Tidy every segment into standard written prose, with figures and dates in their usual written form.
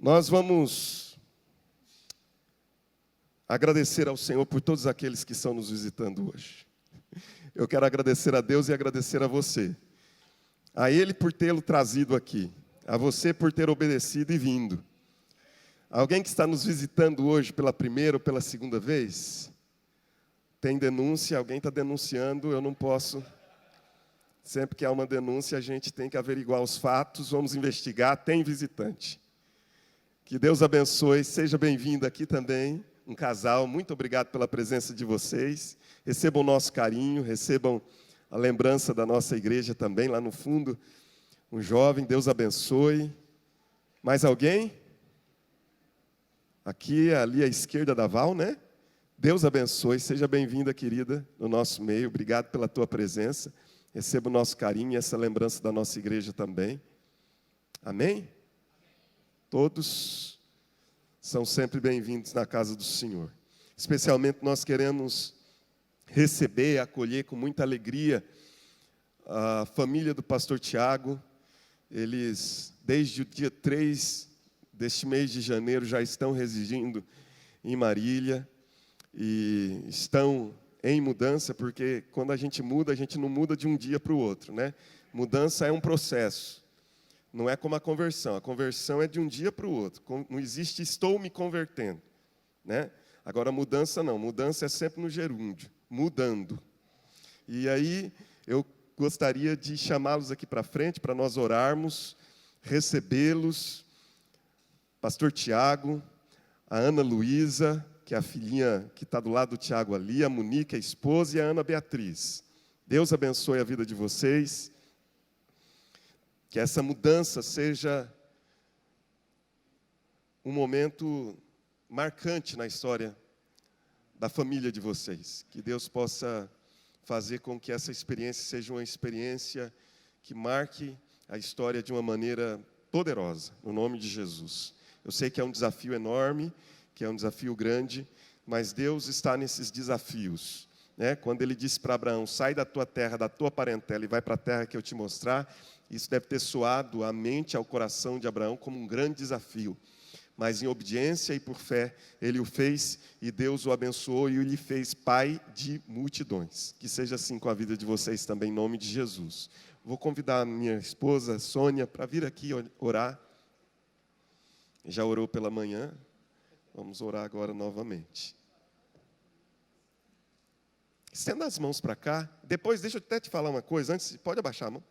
Nós vamos agradecer ao Senhor por todos aqueles que estão nos visitando hoje. Eu quero agradecer a Deus e agradecer a você. A Ele por tê-lo trazido aqui. A você por ter obedecido e vindo. Alguém que está nos visitando hoje pela primeira ou pela segunda vez? Tem denúncia, alguém está denunciando, eu não posso. Sempre que há uma denúncia, a gente tem que averiguar os fatos, vamos investigar, tem visitante. Que Deus abençoe, seja bem-vindo aqui também, um casal, muito obrigado pela presença de vocês. Recebam o nosso carinho, recebam a lembrança da nossa igreja também, lá no fundo. Um jovem, Deus abençoe. Mais alguém? Aqui, ali à esquerda da Val, né? Deus abençoe, seja bem-vinda, querida, no nosso meio. Obrigado pela tua presença. Receba o nosso carinho e essa lembrança da nossa igreja também. Amém? Todos são sempre bem-vindos na casa do Senhor. Especialmente nós queremos receber, acolher com muita alegria a família do pastor Tiago. Eles, desde o dia 3 deste mês de janeiro, já estão residindo em Marília e estão em mudança, porque quando a gente não muda de um dia para o outro, né? Mudança é um processo, não é como a conversão é de um dia para o outro, não existe estou me convertendo, né? Agora mudança não, mudança é sempre no gerúndio, mudando. E aí eu gostaria de chamá-los aqui para frente, para nós orarmos, recebê-los, pastor Tiago, a Ana Luísa, que é a filhinha que está do lado do Tiago ali, a Monique, a esposa, e a Ana Beatriz. Deus abençoe a vida de vocês, que essa mudança seja um momento marcante na história da família de vocês, que Deus possa fazer com que essa experiência seja uma experiência que marque a história de uma maneira poderosa, no nome de Jesus. Eu sei que é um desafio enorme, que é um desafio grande, mas Deus está nesses desafios, né? Quando Ele disse para Abraão, sai da tua terra, da tua parentela e vai para a terra que eu te mostrar, isso deve ter soado à mente, ao coração de Abraão como um grande desafio. Mas em obediência e por fé, ele o fez e Deus o abençoou e o lhe fez pai de multidões. Que seja assim com a vida de vocês também, em nome de Jesus. Vou convidar a minha esposa, Sônia, para vir aqui orar. Já orou pela manhã, vamos orar agora novamente. Estenda as mãos para cá. Depois, deixa eu até te falar uma coisa, antes, pode abaixar a mão.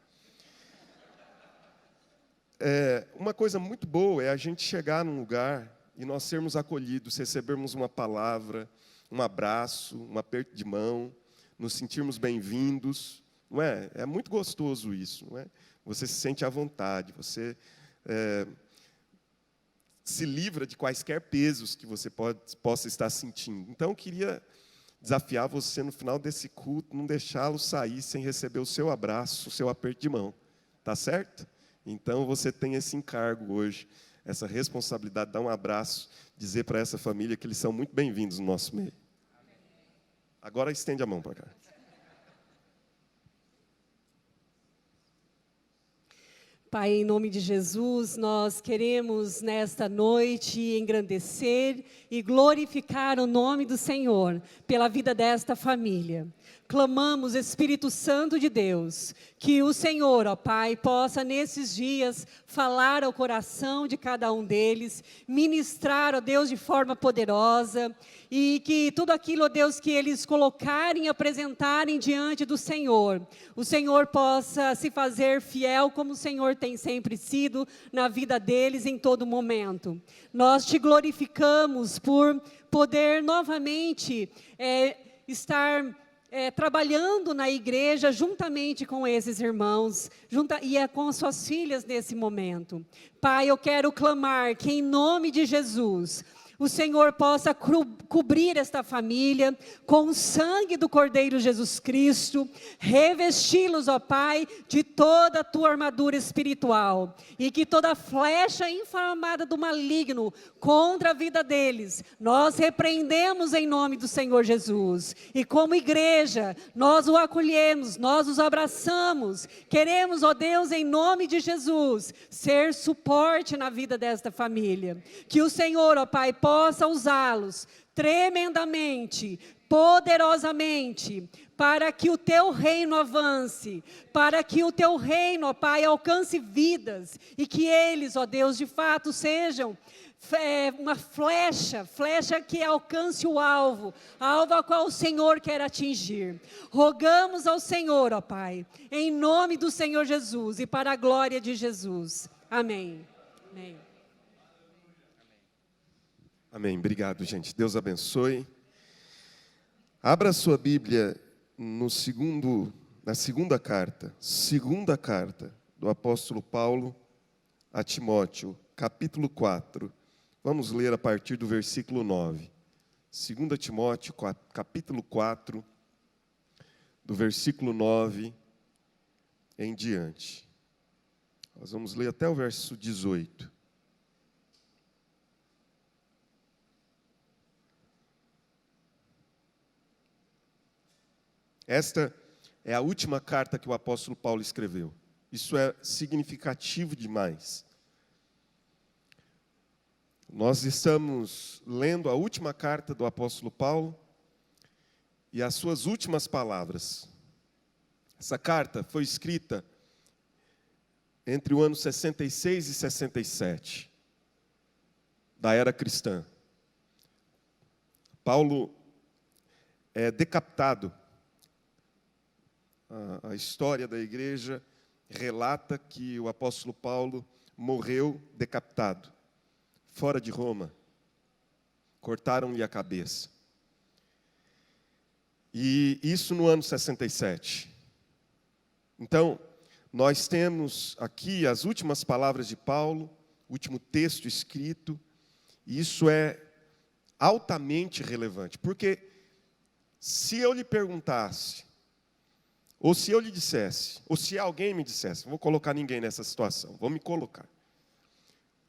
Uma coisa muito boa é a gente chegar num lugar e nós sermos acolhidos, recebermos uma palavra, um abraço, um aperto de mão, nos sentirmos bem-vindos, não é? É muito gostoso isso, não é? Você se sente à vontade, você se livra de quaisquer pesos que você possa estar sentindo. Então, eu queria desafiar você no final desse culto, não deixá-lo sair sem receber o seu abraço, o seu aperto de mão, tá certo? Então, você tem esse encargo hoje, essa responsabilidade de dar um abraço, dizer para essa família que eles são muito bem-vindos no nosso meio. Agora, estende a mão para cá. Pai, em nome de Jesus, nós queremos nesta noite engrandecer e glorificar o nome do Senhor pela vida desta família. Clamamos, Espírito Santo de Deus, que o Senhor, ó Pai, possa nesses dias falar ao coração de cada um deles, ministrar, ó Deus, de forma poderosa, e que tudo aquilo, ó Deus, que eles colocarem e apresentarem diante do Senhor, o Senhor possa se fazer fiel como o Senhor tem sempre sido na vida deles em todo momento. Nós te glorificamos por poder novamente estar trabalhando na igreja juntamente com esses irmãos e com suas filhas nesse momento. Pai, eu quero clamar que em nome de Jesus o Senhor possa cobrir esta família com o sangue do Cordeiro Jesus Cristo, revesti-los, ó Pai, de toda a tua armadura espiritual, e que toda flecha inflamada do maligno contra a vida deles, nós repreendemos em nome do Senhor Jesus, e como igreja, nós o acolhemos, nós os abraçamos, queremos, ó Deus, em nome de Jesus, ser suporte na vida desta família, que o Senhor, ó Pai, possa usá-los tremendamente, poderosamente, para que o teu reino avance, para que o teu reino, ó Pai, alcance vidas, e que eles, ó Deus, de fato sejam uma flecha que alcance o alvo ao qual o Senhor quer atingir. Rogamos ao Senhor, ó Pai, em nome do Senhor Jesus e para a glória de Jesus. Amém. Amém. Amém. Obrigado, gente. Deus abençoe. Abra sua Bíblia na segunda carta do apóstolo Paulo a Timóteo, capítulo 4. Vamos ler a partir do versículo 9. 2 Timóteo, capítulo 4, do versículo 9 em diante. Nós vamos ler até o verso 18. Esta é a última carta que o apóstolo Paulo escreveu. Isso é significativo demais. Nós estamos lendo a última carta do apóstolo Paulo e as suas últimas palavras. Essa carta foi escrita entre o ano 66 e 67, da era cristã. Paulo é decapitado. A história da igreja relata que o apóstolo Paulo morreu decapitado, fora de Roma. Cortaram-lhe a cabeça. E isso no ano 67. Então, nós temos aqui as últimas palavras de Paulo, o último texto escrito, e isso é altamente relevante. Porque se eu lhe perguntasse, ou se eu lhe dissesse, ou se alguém me dissesse, não vou colocar ninguém nessa situação, vou me colocar.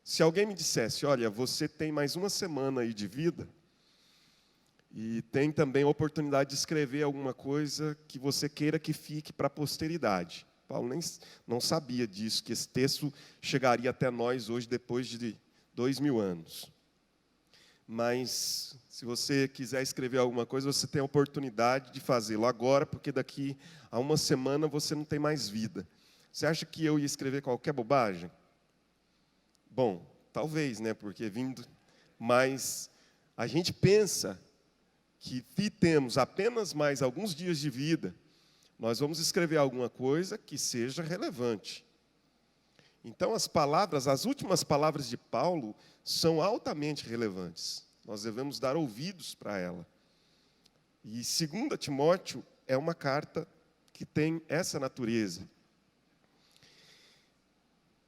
Se alguém me dissesse, olha, você tem mais uma semana aí de vida, e tem também a oportunidade de escrever alguma coisa que você queira que fique para a posteridade. Paulo nem não sabia disso, que esse texto chegaria até nós hoje, depois de 2000 anos. Mas, se você quiser escrever alguma coisa, você tem a oportunidade de fazê-lo agora, porque daqui a uma semana você não tem mais vida. Você acha que eu ia escrever qualquer bobagem? Bom, talvez, né? Porque vindo... Mas a gente pensa que se temos apenas mais alguns dias de vida, nós vamos escrever alguma coisa que seja relevante. Então, as últimas palavras de Paulo são altamente relevantes. Nós devemos dar ouvidos para ela. E 2 Timóteo é uma carta que tem essa natureza.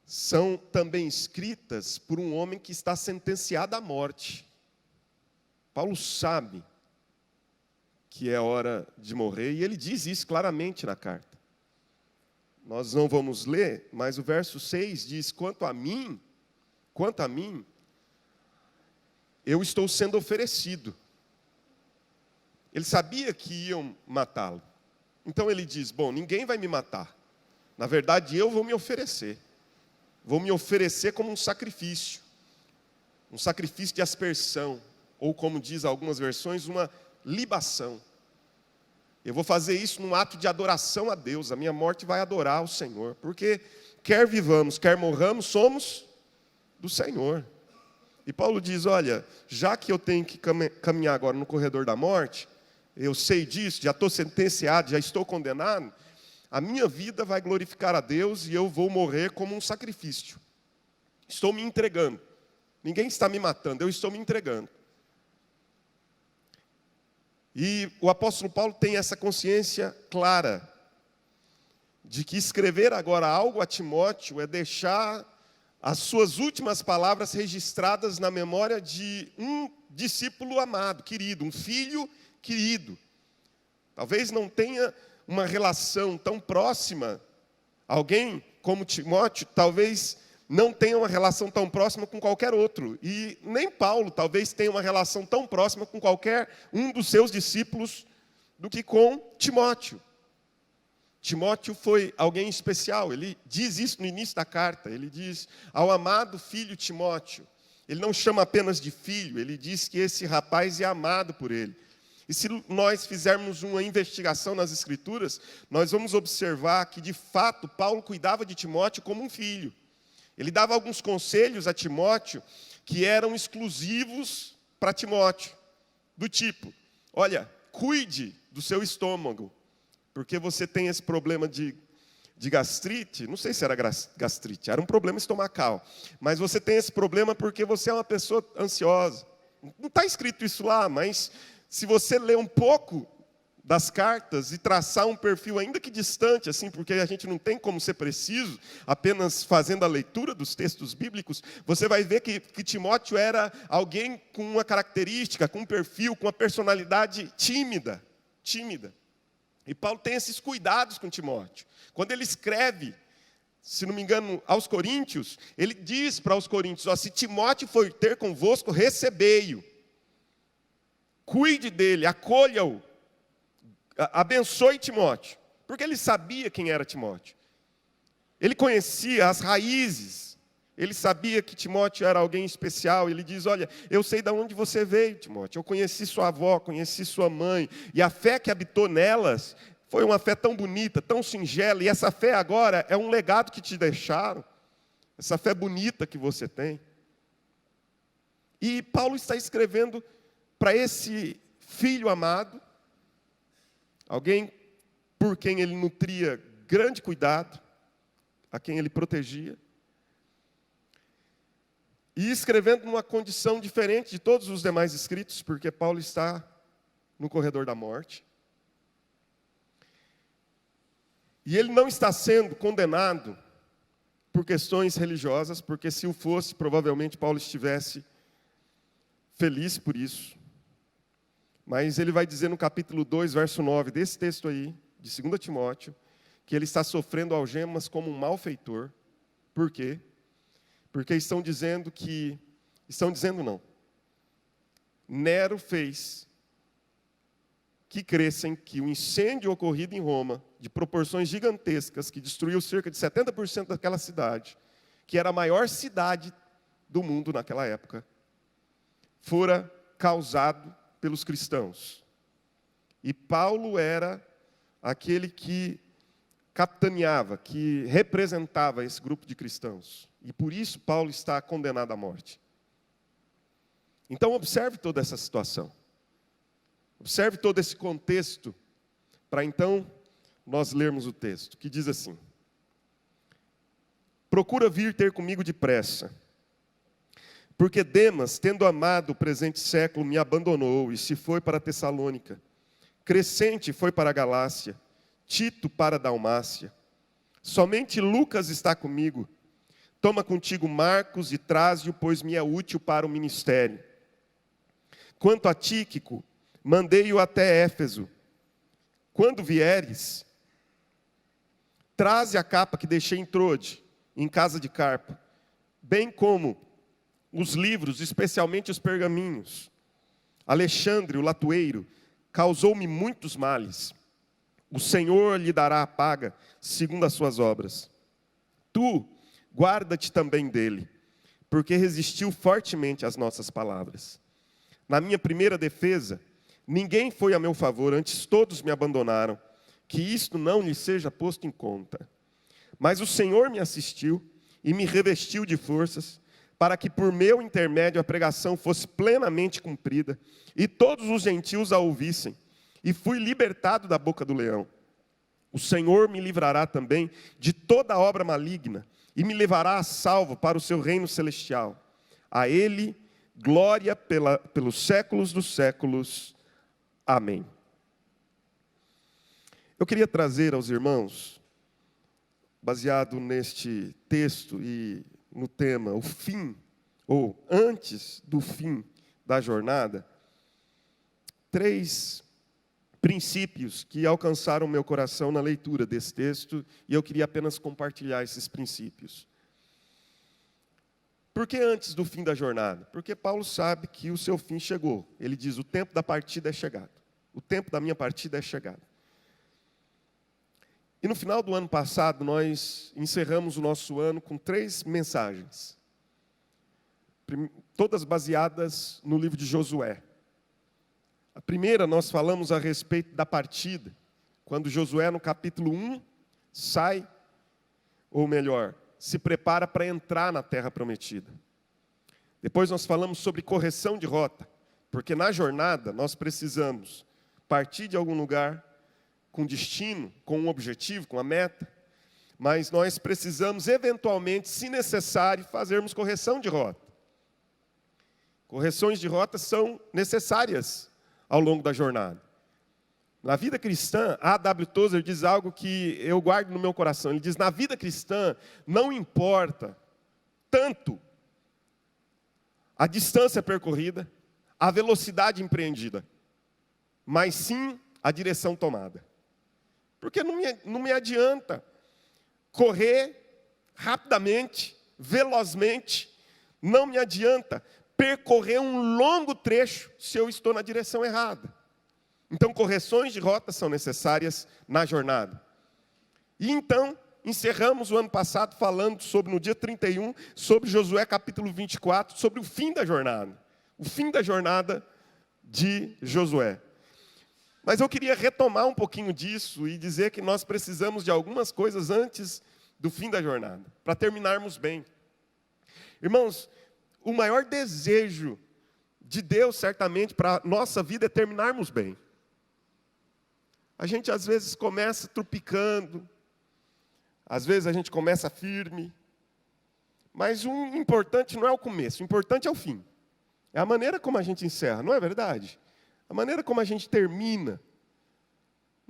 São também escritas por um homem que está sentenciado à morte. Paulo sabe que é hora de morrer, e ele diz isso claramente na carta. Nós não vamos ler, mas o verso 6 diz, quanto a mim, eu estou sendo oferecido. Ele sabia que iam matá-lo. Então ele diz, bom, ninguém vai me matar. Na verdade, eu vou me oferecer. Vou me oferecer como um sacrifício de aspersão, ou como diz algumas versões, uma libação. Eu vou fazer isso num ato de adoração a Deus. A minha morte vai adorar o Senhor, porque quer vivamos, quer morramos, somos do Senhor. E Paulo diz, olha, já que eu tenho que caminhar agora no corredor da morte, eu sei disso, já estou sentenciado, já estou condenado, a minha vida vai glorificar a Deus e eu vou morrer como um sacrifício. Estou me entregando. Ninguém está me matando, eu estou me entregando. E o apóstolo Paulo tem essa consciência clara de que escrever agora algo a Timóteo é deixar as suas últimas palavras registradas na memória de um discípulo amado, querido, um filho querido. Talvez não tenha uma relação tão próxima, alguém como Timóteo, talvez não tenha uma relação tão próxima com qualquer outro. E nem Paulo talvez tenha uma relação tão próxima com qualquer um dos seus discípulos do que com Timóteo. Timóteo foi alguém especial, ele diz isso no início da carta, ele diz ao amado filho Timóteo. Ele não chama apenas de filho, ele diz que esse rapaz é amado por ele. E se nós fizermos uma investigação nas Escrituras, nós vamos observar que, de fato, Paulo cuidava de Timóteo como um filho. Ele dava alguns conselhos a Timóteo que eram exclusivos para Timóteo, do tipo, olha, cuide do seu estômago, porque você tem esse problema de gastrite, não sei se era gastrite, era um problema estomacal, mas você tem esse problema porque você é uma pessoa ansiosa. Não está escrito isso lá, mas se você ler um pouco das cartas e traçar um perfil ainda que distante, assim, porque a gente não tem como ser preciso, apenas fazendo a leitura dos textos bíblicos, você vai ver que Timóteo era alguém com uma característica, com um perfil, com uma personalidade tímida. E Paulo tem esses cuidados com Timóteo. Quando ele escreve, se não me engano, aos Coríntios, ele diz para os Coríntios, ó, se Timóteo for ter convosco, recebei-o. Cuide dele, acolha-o, abençoe Timóteo. Porque ele sabia quem era Timóteo. Ele conhecia as raízes. Ele sabia que Timóteo era alguém especial. Ele diz, olha, eu sei de onde você veio, Timóteo. Eu conheci sua avó, conheci sua mãe. E a fé que habitou nelas foi uma fé tão bonita, tão singela. E essa fé agora é um legado que te deixaram. Essa fé bonita que você tem. E Paulo está escrevendo para esse filho amado, alguém por quem ele nutria grande cuidado, a quem ele protegia, e escrevendo numa condição diferente de todos os demais escritos, porque Paulo está no corredor da morte. E ele não está sendo condenado por questões religiosas, porque se o fosse, provavelmente Paulo estivesse feliz por isso. Mas ele vai dizer no capítulo 2, verso 9, desse texto aí, de 2 Timóteo, que ele está sofrendo algemas como um malfeitor. Por quê? Porque estão dizendo não. Nero fez que crescem que o incêndio ocorrido em Roma, de proporções gigantescas, que destruiu cerca de 70% daquela cidade, que era a maior cidade do mundo naquela época, fora causado pelos cristãos. E Paulo era aquele que capitaneava, que representava esse grupo de cristãos. E por isso Paulo está condenado à morte. Então observe toda essa situação. Observe todo esse contexto, para então nós lermos o texto, que diz assim: procura vir ter comigo depressa, porque Demas, tendo amado o presente século, me abandonou e se foi para Tessalônica. Crescente foi para a Galácia, Tito para a Dalmácia. Somente Lucas está comigo. Toma contigo Marcos e traze-o, pois me é útil para o ministério. Quanto a Tíquico, mandei-o até Éfeso. Quando vieres, traze a capa que deixei em Trode, em casa de Carpo, bem como os livros, especialmente os pergaminhos. Alexandre, o latoeiro, causou-me muitos males. O Senhor lhe dará a paga, segundo as suas obras. Tu, guarda-te também dele, porque resistiu fortemente às nossas palavras. Na minha primeira defesa, ninguém foi a meu favor, antes todos me abandonaram. Que isto não lhe seja posto em conta. Mas o Senhor me assistiu e me revestiu de forças, para que por meu intermédio a pregação fosse plenamente cumprida, e todos os gentios a ouvissem. E fui libertado da boca do leão. O Senhor me livrará também de toda obra maligna, e me levará a salvo para o seu reino celestial. A Ele, glória pelos séculos dos séculos. Amém. Eu queria trazer aos irmãos, baseado neste texto e no tema o fim, ou antes do fim da jornada, 3 princípios que alcançaram meu coração na leitura desse texto, e eu queria apenas compartilhar esses princípios. Por que antes do fim da jornada? Porque Paulo sabe que o seu fim chegou. Ele diz, o tempo da partida é chegado. O tempo da minha partida é chegado. E no final do ano passado, nós encerramos o nosso ano com 3 mensagens. Todas baseadas no livro de Josué. A primeira, nós falamos a respeito da partida. Quando Josué, no capítulo 1, sai, ou melhor, se prepara para entrar na terra prometida. Depois nós falamos sobre correção de rota. Porque na jornada, nós precisamos partir de algum lugar com destino, com um objetivo, com uma meta. Mas nós precisamos, eventualmente, se necessário, fazermos correção de rota. Correções de rota são necessárias ao longo da jornada. Na vida cristã, A.W. Tozer diz algo que eu guardo no meu coração. Ele diz, na vida cristã, não importa tanto a distância percorrida, a velocidade empreendida, mas sim a direção tomada. Porque não me adianta correr rapidamente, velozmente, não me adianta percorrer um longo trecho se eu estou na direção errada. Então, correções de rota são necessárias na jornada. E então, encerramos o ano passado falando sobre, no dia 31, sobre Josué capítulo 24, sobre o fim da jornada. O fim da jornada de Josué. Mas eu queria retomar um pouquinho disso e dizer que nós precisamos de algumas coisas antes do fim da jornada, para terminarmos bem. Irmãos, o maior desejo de Deus, certamente, para a nossa vida é terminarmos bem. A gente, às vezes, começa tropicando, às vezes a gente começa firme, mas o importante não é o começo, o importante é o fim. É a maneira como a gente encerra, não é verdade? A maneira como a gente termina,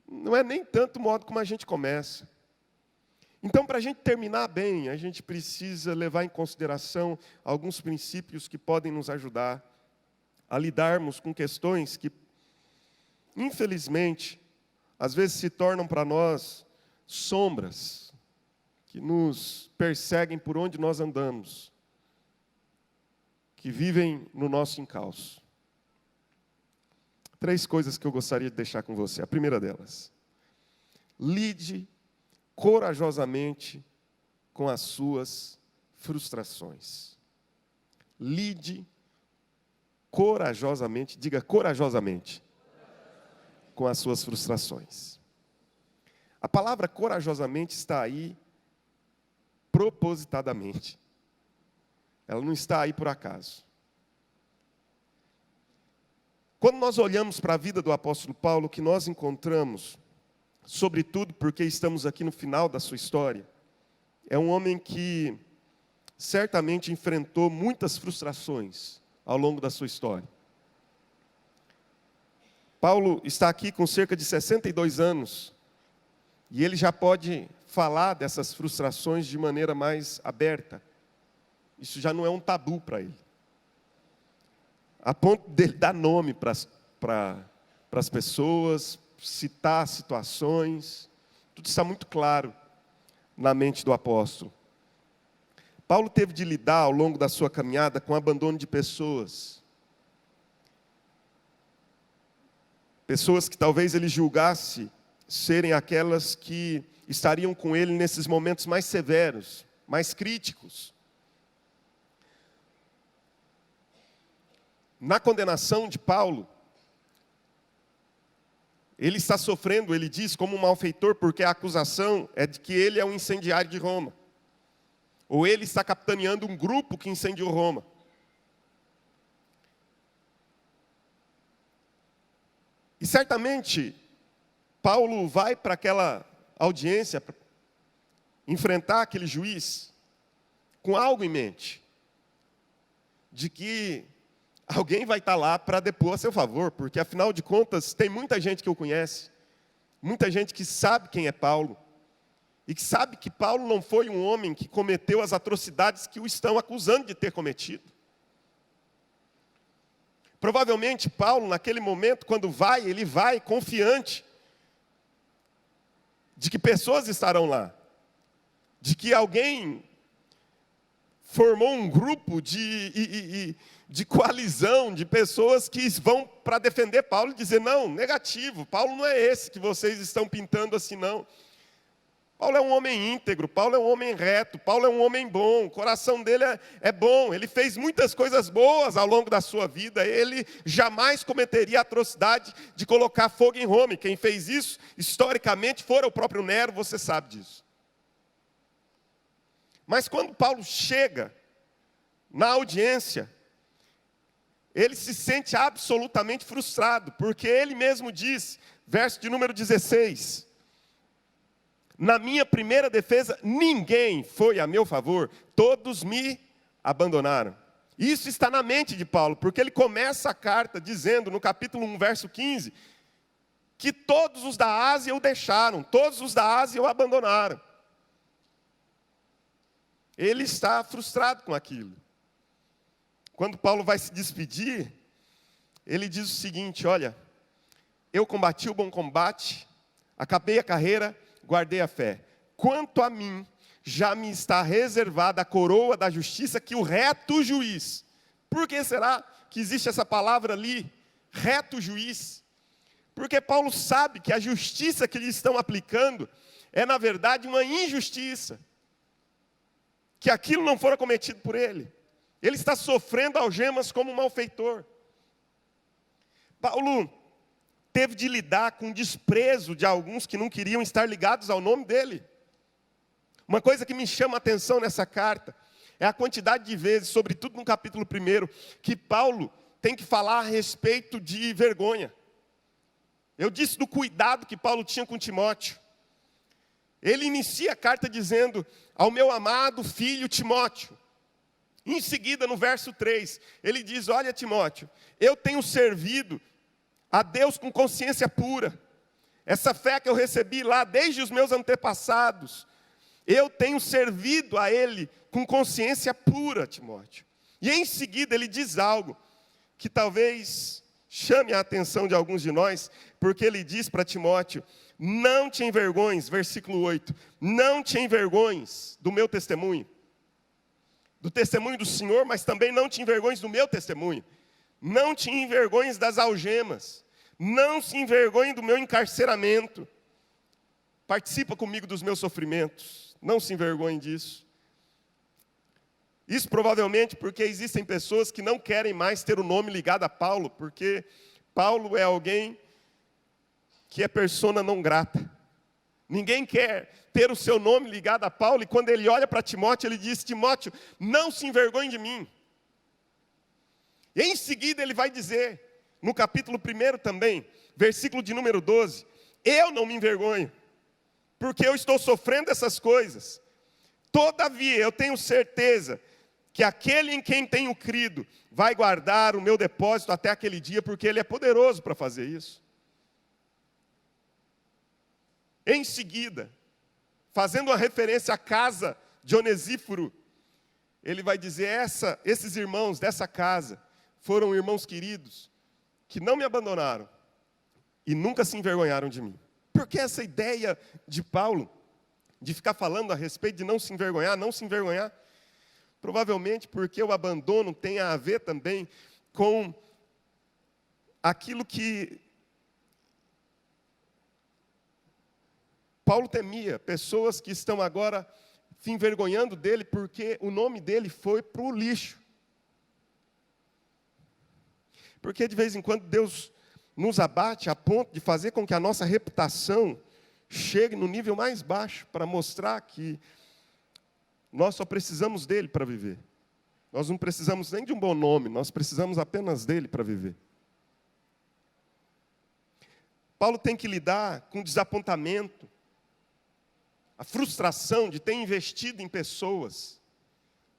não é nem tanto o modo como a gente começa. Então, para a gente terminar bem, a gente precisa levar em consideração alguns princípios que podem nos ajudar a lidarmos com questões que, infelizmente, às vezes se tornam para nós sombras, que nos perseguem por onde nós andamos, que vivem no nosso encalço. 3 coisas que eu gostaria de deixar com você. A primeira delas, lide corajosamente com as suas frustrações. Lide corajosamente, diga corajosamente, com as suas frustrações. A palavra corajosamente está aí propositadamente. Ela não está aí por acaso. Quando nós olhamos para a vida do apóstolo Paulo, o que nós encontramos, sobretudo porque estamos aqui no final da sua história, é um homem que certamente enfrentou muitas frustrações ao longo da sua história. Paulo está aqui com cerca de 62 anos, e ele já pode falar dessas frustrações de maneira mais aberta. Isso já não é um tabu para ele. A ponto dele dar nome para as pessoas, citar situações, tudo está muito claro na mente do apóstolo. Paulo teve de lidar ao longo da sua caminhada com o abandono de pessoas. Pessoas que talvez ele julgasse serem aquelas que estariam com ele nesses momentos mais severos, mais críticos. Na condenação de Paulo, ele está sofrendo, ele diz, como um malfeitor, porque a acusação é de que ele é um incendiário de Roma. Ou ele está capitaneando um grupo que incendiou Roma. E certamente, Paulo vai para aquela audiência, enfrentar aquele juiz, com algo em mente. De que alguém vai estar lá para depor a seu favor, porque afinal de contas, tem muita gente que o conhece, muita gente que sabe quem é Paulo, e que sabe que Paulo não foi um homem que cometeu as atrocidades que o estão acusando de ter cometido. Provavelmente Paulo, naquele momento, quando vai, ele vai confiante de que pessoas estarão lá, de que alguém formou um grupo de coalizão de pessoas que vão para defender Paulo e dizer, não, negativo, Paulo não é esse que vocês estão pintando assim, não. Paulo é um homem íntegro, Paulo é um homem reto, Paulo é um homem bom, o coração dele é bom, ele fez muitas coisas boas ao longo da sua vida, ele jamais cometeria a atrocidade de colocar fogo em Roma. Quem fez isso, historicamente, fora o próprio Nero, você sabe disso. Mas quando Paulo chega na audiência, ele se sente absolutamente frustrado, porque ele mesmo diz, verso de número 16, na minha primeira defesa, ninguém foi a meu favor, todos me abandonaram. Isso está na mente de Paulo, porque ele começa a carta dizendo, no capítulo 1, verso 15, que todos os da Ásia o deixaram, todos os da Ásia o abandonaram. Ele está frustrado com aquilo. Quando Paulo vai se despedir, ele diz o seguinte, olha, eu combati o bom combate, acabei a carreira, guardei a fé. Quanto a mim, já me está reservada a coroa da justiça que o reto juiz. Por que será que existe essa palavra ali, reto juiz? Porque Paulo sabe que a justiça que eles estão aplicando é, na verdade, uma injustiça. Que aquilo não fora cometido por ele. Ele está sofrendo algemas como um malfeitor. Paulo teve de lidar com o desprezo de alguns que não queriam estar ligados ao nome dele. Uma coisa que me chama a atenção nessa carta é a quantidade de vezes, sobretudo no capítulo 1, que Paulo tem que falar a respeito de vergonha. Eu disse do cuidado que Paulo tinha com Timóteo. Ele inicia a carta dizendo, ao meu amado filho Timóteo. Em seguida, no verso 3, ele diz, olha Timóteo, eu tenho servido a Deus com consciência pura. Essa fé que eu recebi lá desde os meus antepassados, eu tenho servido a Ele com consciência pura, Timóteo. E em seguida ele diz algo que talvez chame a atenção de alguns de nós, porque ele diz para Timóteo, não te envergonhes, versículo 8, não te envergonhes do meu testemunho, do testemunho do Senhor, mas também não te envergonhes do meu testemunho, não te envergonhes das algemas, não se envergonhe do meu encarceramento, participa comigo dos meus sofrimentos, não se envergonhe disso. Isso provavelmente porque existem pessoas que não querem mais ter o nome ligado a Paulo, porque Paulo é alguém que é persona não grata. Ninguém quer ter o seu nome ligado a Paulo, e quando ele olha para Timóteo, ele diz, Timóteo, não se envergonhe de mim. E em seguida ele vai dizer, no capítulo 1 também, versículo de número 12, eu não me envergonho, porque eu estou sofrendo essas coisas. Todavia, eu tenho certeza que aquele em quem tenho crido vai guardar o meu depósito até aquele dia, porque ele é poderoso para fazer isso. Em seguida, fazendo uma referência à casa de Onesíforo, ele vai dizer, esses irmãos dessa casa foram irmãos queridos, que não me abandonaram e nunca se envergonharam de mim. Porque essa ideia de Paulo, de ficar falando a respeito de não se envergonhar, provavelmente porque o abandono tem a ver também com aquilo que Paulo temia, pessoas que estão agora se envergonhando dele porque o nome dele foi para o lixo. Porque de vez em quando Deus nos abate a ponto de fazer com que a nossa reputação chegue no nível mais baixo, para mostrar que nós só precisamos dele para viver. Nós não precisamos nem de um bom nome, nós precisamos apenas dele para viver. Paulo tem que lidar com o desapontamento, a frustração de ter investido em pessoas,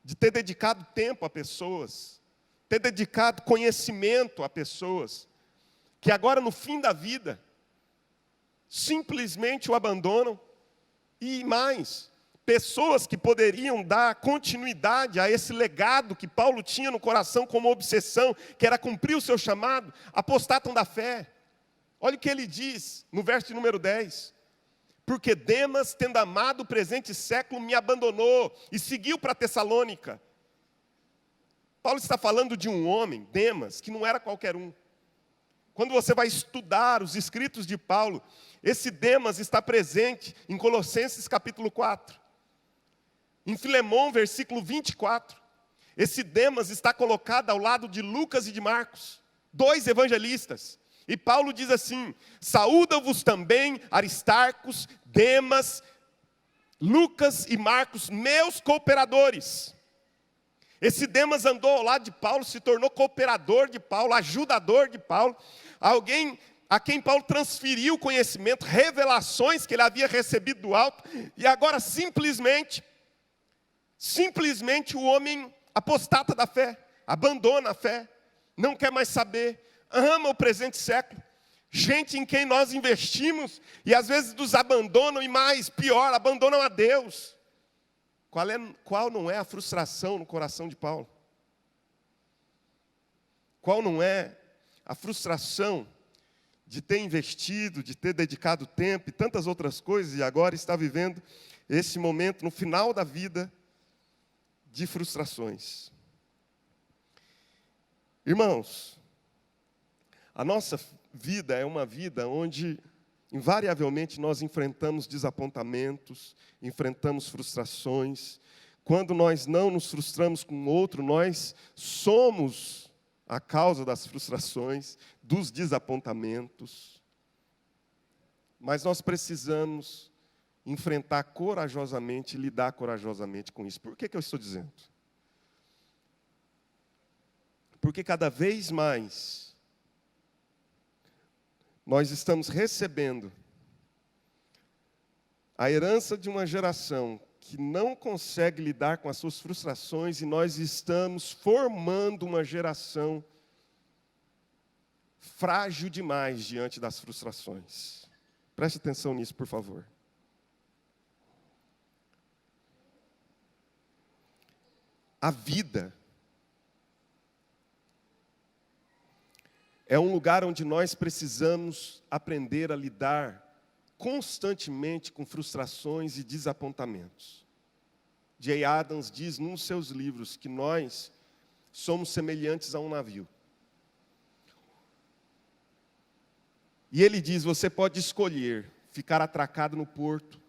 de ter dedicado tempo a pessoas, ter dedicado conhecimento a pessoas, que agora no fim da vida, simplesmente o abandonam E mais, pessoas que poderiam dar continuidade a esse legado que Paulo tinha no coração como obsessão, que era cumprir o seu chamado, apostatam da fé. Olha o que ele diz no verso de número 10. Porque Demas, tendo amado o presente século, me abandonou e seguiu para Tessalônica. Paulo está falando de um homem, Demas, que não era qualquer um. Quando você vai estudar os escritos de Paulo, esse Demas está presente em Colossenses capítulo 4. Em Filemão, versículo 24. Esse Demas está colocado ao lado de Lucas e de Marcos, 2 evangelistas. E Paulo diz assim: saúda-vos também Aristarcos, Demas, Lucas e Marcos, meus cooperadores. Esse Demas andou ao lado de Paulo, se tornou cooperador de Paulo, ajudador de Paulo, alguém a quem Paulo transferiu conhecimento, revelações que ele havia recebido do alto, e agora simplesmente o homem apostata da fé, abandona a fé, não quer mais saber, ama o presente século, gente em quem nós investimos, e às vezes nos abandonam, e mais, pior, abandonam a Deus. Qual não é a frustração no coração de Paulo? Qual não é a frustração de ter investido, de ter dedicado tempo e tantas outras coisas, e agora está vivendo esse momento no final da vida de frustrações? Irmãos, a nossa vida é uma vida onde invariavelmente nós enfrentamos desapontamentos, enfrentamos frustrações. Quando nós não nos frustramos com o outro, nós somos a causa das frustrações, dos desapontamentos. Mas nós precisamos enfrentar corajosamente, lidar corajosamente com isso. Por que eu estou dizendo? Porque cada vez mais nós estamos recebendo a herança de uma geração que não consegue lidar com as suas frustrações, e nós estamos formando uma geração frágil demais diante das frustrações. Preste atenção nisso, por favor. A vida é um lugar onde nós precisamos aprender a lidar constantemente com frustrações e desapontamentos. J. Adams diz num dos seus livros que nós somos semelhantes a um navio. E ele diz: você pode escolher ficar atracado no porto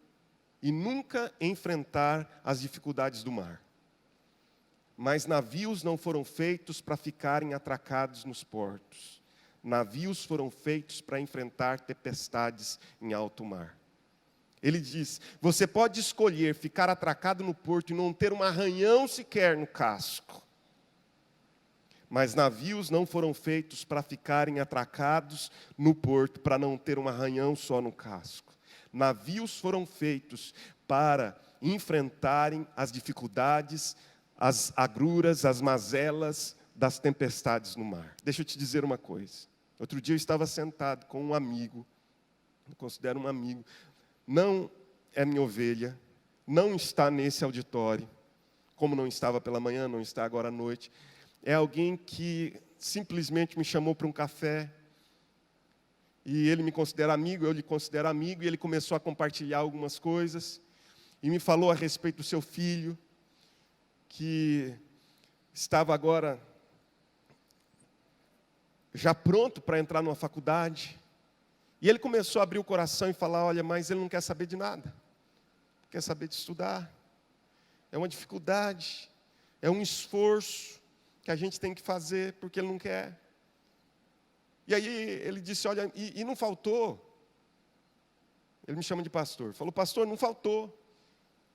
e nunca enfrentar as dificuldades do mar. Mas navios não foram feitos para ficarem atracados nos portos. Navios foram feitos para enfrentar tempestades em alto mar. Ele diz: você pode escolher ficar atracado no porto e não ter um arranhão sequer no casco. Mas navios não foram feitos para ficarem atracados no porto, para não ter um arranhão só no casco. Navios foram feitos para enfrentarem as dificuldades, as agruras, as mazelas das tempestades no mar. Deixa eu te dizer uma coisa. Outro dia eu estava sentado com um amigo, eu considero um amigo, não é minha ovelha, não está nesse auditório, como não estava pela manhã, não está agora à noite. É alguém que simplesmente me chamou para um café, e ele me considera amigo, eu lhe considero amigo, e ele começou a compartilhar algumas coisas, e me falou a respeito do seu filho, que estava agora já pronto para entrar numa faculdade. E ele começou a abrir o coração e falar: olha, mas ele não quer saber de nada. Não quer saber de estudar. É uma dificuldade, é um esforço que a gente tem que fazer porque ele não quer. E aí ele disse: olha, e não faltou. Ele me chama de pastor. Falou: pastor, não faltou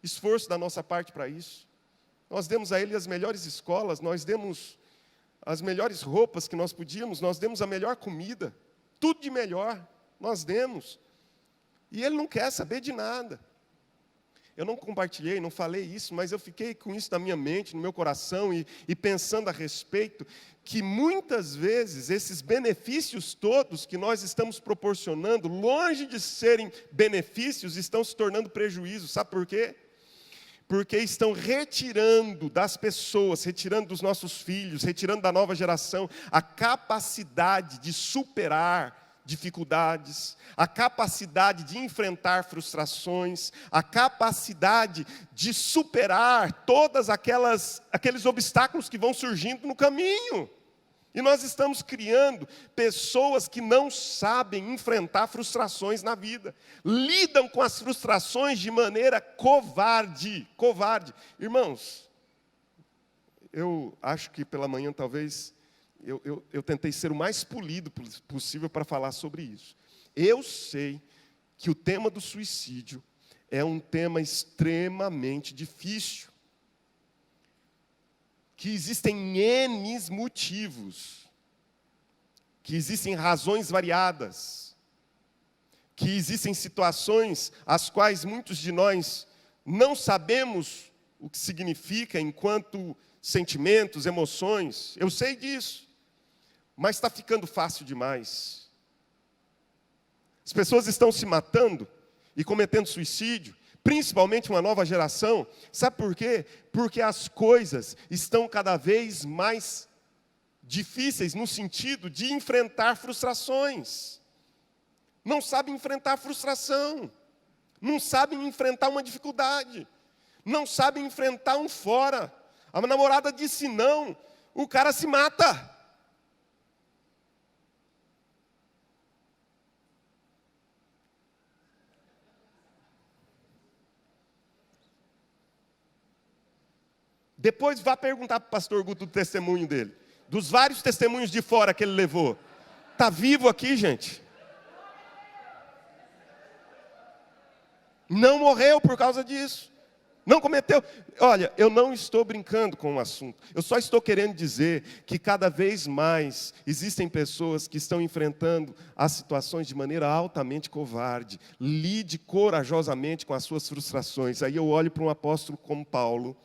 esforço da nossa parte para isso. Nós demos a ele as melhores escolas, nós demos as melhores roupas que nós podíamos, nós demos a melhor comida, tudo de melhor, nós demos. E ele não quer saber de nada. eu não compartilhei, não falei isso, mas eu fiquei com isso na minha mente, no meu coração, e pensando a respeito, que muitas vezes esses benefícios todos que nós estamos proporcionando, longe de serem benefícios, estão se tornando prejuízos. Sabe por quê? Porque estão retirando das pessoas, retirando dos nossos filhos, retirando da nova geração, a capacidade de superar dificuldades, a capacidade de enfrentar frustrações, a capacidade de superar aqueles obstáculos que vão surgindo no caminho. E nós estamos criando pessoas que não sabem enfrentar frustrações na vida, lidam com as frustrações de maneira covarde. Irmãos, eu acho que pela manhã talvez eu tentei ser o mais polido possível para falar sobre isso. Eu sei que o tema do suicídio é um tema extremamente difícil, que existem N motivos, que existem razões variadas, que existem situações as quais muitos de nós não sabemos o que significa enquanto sentimentos, emoções. Eu sei disso. Mas está ficando fácil demais. As pessoas estão se matando e cometendo suicídio, principalmente uma nova geração. Sabe por quê? Porque as coisas estão cada vez mais difíceis no sentido de enfrentar frustrações. Não sabem enfrentar frustração. Não sabem enfrentar uma dificuldade. Não sabem enfrentar um fora. A namorada disse não, o cara se mata. Depois vá perguntar para o pastor Guto do testemunho dele. Dos vários testemunhos de fora que ele levou. Está vivo aqui, gente. Não morreu por causa disso. Não cometeu. Olha, eu não estou brincando com o assunto. Eu só estou querendo dizer que cada vez mais existem pessoas que estão enfrentando as situações de maneira altamente covarde. Lide corajosamente com as suas frustrações. Aí eu olho para um apóstolo como Paulo.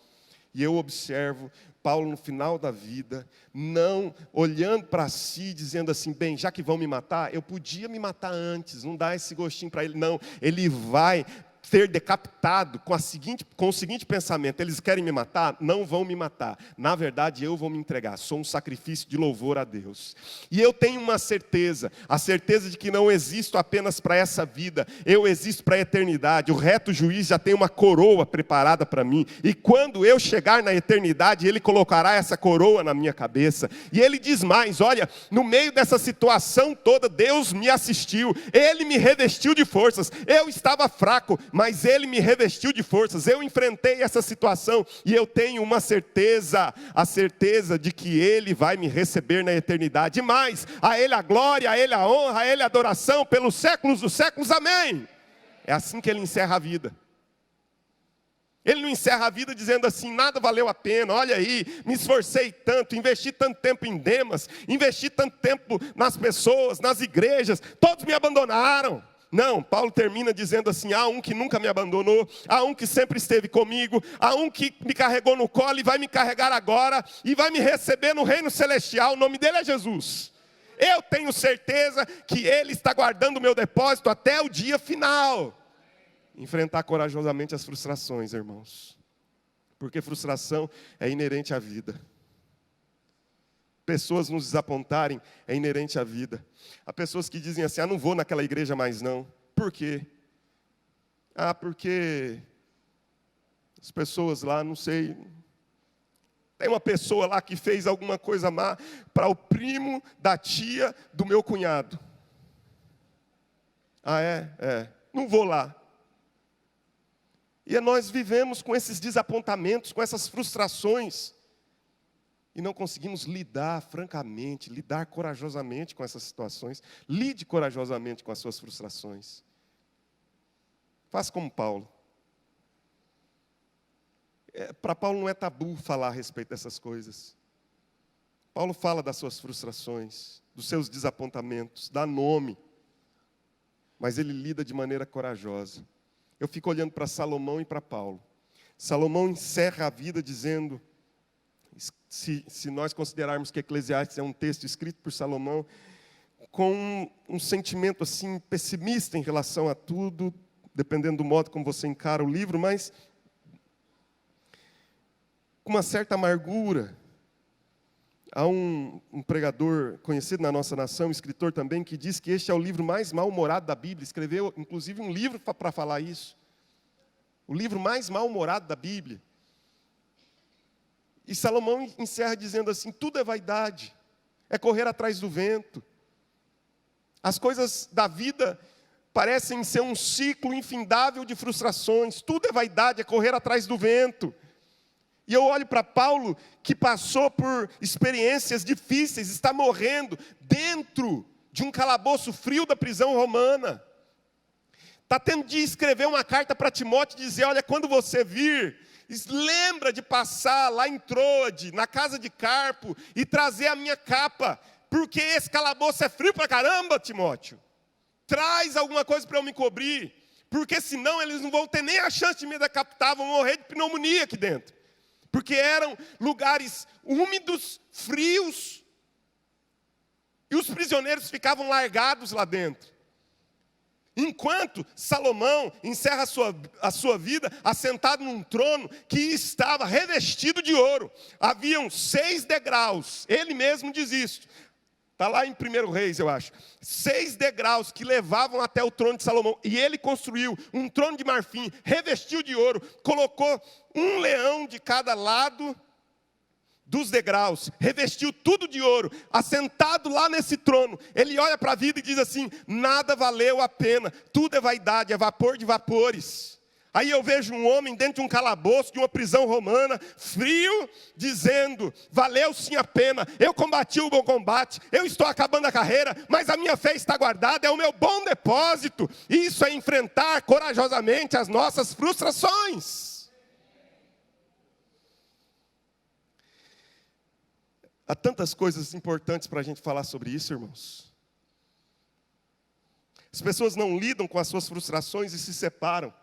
E eu observo Paulo no final da vida, não olhando para si, dizendo assim, bem, já que vão me matar, eu podia me matar antes, não dá esse gostinho para ele, não. Ele vai ser decapitado com o seguinte pensamento: eles querem me matar? Não vão me matar. Na verdade, eu vou me entregar. Sou um sacrifício de louvor a Deus. E eu tenho uma certeza, a certeza de que não existo apenas para essa vida, eu existo para a eternidade. O reto juiz já tem uma coroa preparada para mim. E quando eu chegar na eternidade, ele colocará essa coroa na minha cabeça. E ele diz mais, olha, no meio dessa situação toda, Deus me assistiu. Ele me revestiu de forças. Eu estava fraco, mas Ele me revestiu de forças. Eu enfrentei essa situação e eu tenho uma certeza, a certeza de que Ele vai me receber na eternidade. E mais, a Ele a glória, a Ele a honra, a Ele a adoração pelos séculos dos séculos. Amém. É assim que Ele encerra a vida. Ele não encerra a vida dizendo assim, nada valeu a pena, olha aí, me esforcei tanto, investi tanto tempo em Demas, investi tanto tempo nas pessoas, nas igrejas, todos me abandonaram. Não, Paulo termina dizendo assim, há um que nunca me abandonou, há um que sempre esteve comigo, há um que me carregou no colo e vai me carregar agora, e vai me receber no reino celestial, o nome dele é Jesus. Eu tenho certeza que Ele está guardando o meu depósito até o dia final. Enfrentar corajosamente as frustrações, irmãos, porque frustração é inerente à vida. Pessoas nos desapontarem é inerente à vida. Há pessoas que dizem assim, não vou naquela igreja mais não. Por quê? Porque as pessoas lá, não sei, tem uma pessoa lá que fez alguma coisa má para o primo da tia do meu cunhado. Não vou lá. E nós vivemos com esses desapontamentos, com essas frustrações. E não conseguimos lidar francamente, lidar corajosamente com essas situações. Lide corajosamente com as suas frustrações. Faça como Paulo. Para Paulo não é tabu falar a respeito dessas coisas. Paulo fala das suas frustrações, dos seus desapontamentos, dá nome. Mas ele lida de maneira corajosa. eu fico olhando para Salomão e para Paulo. Salomão encerra a vida dizendo, se nós considerarmos que Eclesiastes é um texto escrito por Salomão, com um sentimento assim pessimista em relação a tudo, dependendo do modo como você encara o livro, mas com uma certa amargura. Há um pregador conhecido na nossa nação, um escritor também, que diz que este é o livro mais mal-humorado da Bíblia. Escreveu, inclusive, um livro para falar isso. O livro mais mal-humorado da Bíblia. E Salomão encerra dizendo assim, tudo é vaidade, é correr atrás do vento. As coisas da vida parecem ser um ciclo infindável de frustrações. Tudo é vaidade, é correr atrás do vento. E eu olho para Paulo, que passou por experiências difíceis, está morrendo dentro de um calabouço frio da prisão romana. Está tendo de escrever uma carta para Timóteo e dizer, olha, quando você vir, lembra de passar lá em Troade, na casa de Carpo, e trazer a minha capa, porque esse calabouço é frio para caramba, Timóteo. Traz alguma coisa para eu me cobrir, porque senão eles não vão ter nem a chance de me decapitar, vão morrer de pneumonia aqui dentro. Porque eram lugares úmidos, frios, e os prisioneiros ficavam largados lá dentro. Enquanto Salomão encerra a sua vida assentado num trono que estava revestido de ouro. Haviam 6 degraus, ele mesmo diz isso. Está lá em 1 Reis, eu acho. 6 degraus que levavam até o trono de Salomão. E ele construiu um trono de marfim, revestiu de ouro, colocou um leão de cada lado dos degraus, revestiu tudo de ouro, assentado lá nesse trono. Ele olha para a vida e diz assim, nada valeu a pena, tudo é vaidade, é vapor de vapores. Aí eu vejo um homem dentro de um calabouço, de uma prisão romana, frio, dizendo, valeu sim a pena, eu combati o bom combate, eu estou acabando a carreira, mas a minha fé está guardada, é o meu bom depósito. Isso é enfrentar corajosamente as nossas frustrações. Há tantas coisas importantes para a gente falar sobre isso, irmãos. As pessoas não lidam com as suas frustrações e se separam.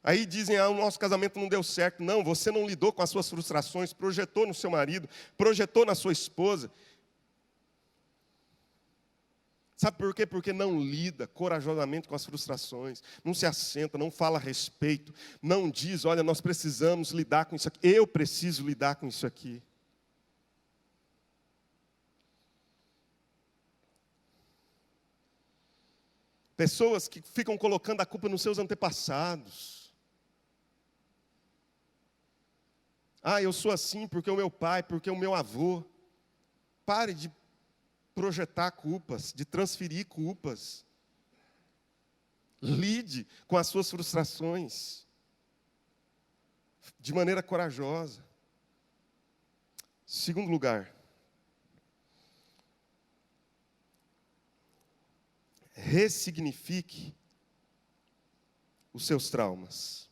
Aí dizem, o nosso casamento não deu certo. Não, você não lidou com as suas frustrações, projetou no seu marido, projetou na sua esposa. Sabe por quê? Porque não lida corajosamente com as frustrações, não se assenta, não fala a respeito, não diz, olha, nós precisamos lidar com isso aqui, eu preciso lidar com isso aqui. Pessoas que ficam colocando a culpa nos seus antepassados. Eu sou assim porque o meu pai, porque o meu avô. Pare de projetar culpas, de transferir culpas. Lide com as suas frustrações de maneira corajosa. Segundo lugar, ressignifique os seus traumas.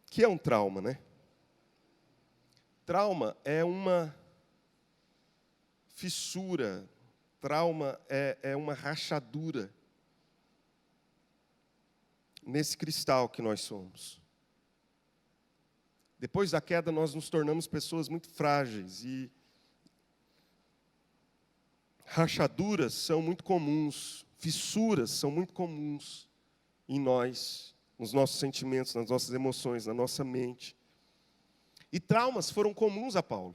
O que é um trauma, né? Trauma é uma fissura, trauma é uma rachadura nesse cristal que nós somos. Depois da queda, nós nos tornamos pessoas muito frágeis e rachaduras são muito comuns, fissuras são muito comuns em nós, nos nossos sentimentos, nas nossas emoções, na nossa mente. E traumas foram comuns a Paulo.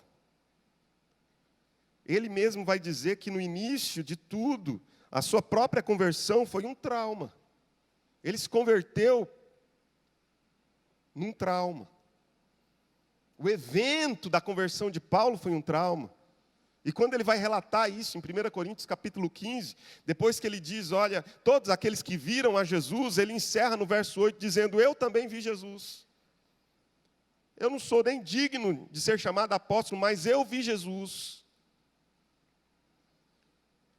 Ele mesmo vai dizer que no início de tudo, a sua própria conversão foi um trauma. Ele se converteu num trauma. O evento da conversão de Paulo foi um trauma. E quando ele vai relatar isso em 1 Coríntios capítulo 15, depois que ele diz, olha, todos aqueles que viram a Jesus, ele encerra no verso 8 dizendo, eu também vi Jesus. Eu não sou nem digno de ser chamado apóstolo, mas eu vi Jesus.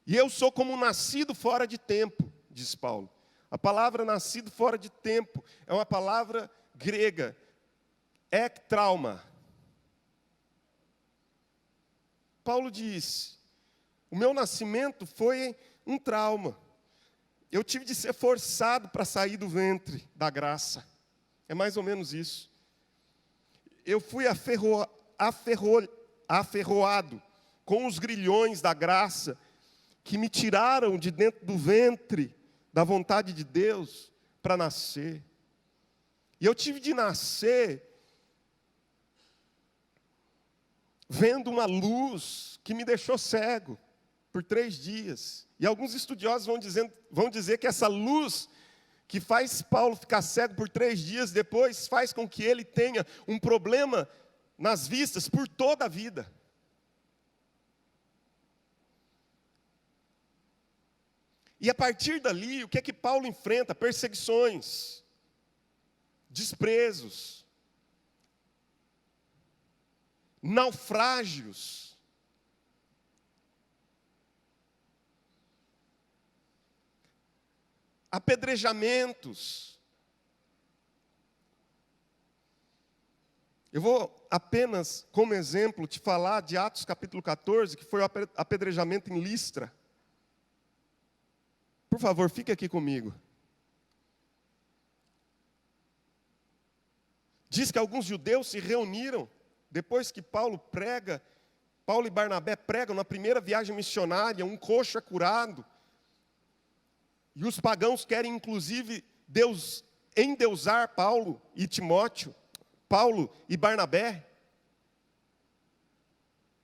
E eu sou como um nascido fora de tempo, diz Paulo. A palavra nascido fora de tempo é uma palavra grega, ektrauma. Paulo diz, O meu nascimento foi um trauma. Eu tive de ser forçado para sair do ventre da graça. É mais ou menos isso. Eu fui aferroado com os grilhões da graça que me tiraram de dentro do ventre da vontade de Deus para nascer. E eu tive de nascer vendo uma luz que me deixou cego por 3 dias. E alguns estudiosos vão dizer que essa luz que faz Paulo ficar cego por 3 dias, depois faz com que ele tenha um problema nas vistas por toda a vida. E a partir dali, o que é que Paulo enfrenta? Perseguições, desprezos, naufrágios. Apedrejamentos. Eu vou apenas, como exemplo, te falar de Atos capítulo 14, que foi o apedrejamento em Listra. Por favor, fique aqui comigo. Diz que alguns judeus se reuniram, depois que Paulo e Barnabé pregam na primeira viagem missionária, um coxo é curado. E os pagãos querem, inclusive, endeusar Paulo e Timóteo, Paulo e Barnabé.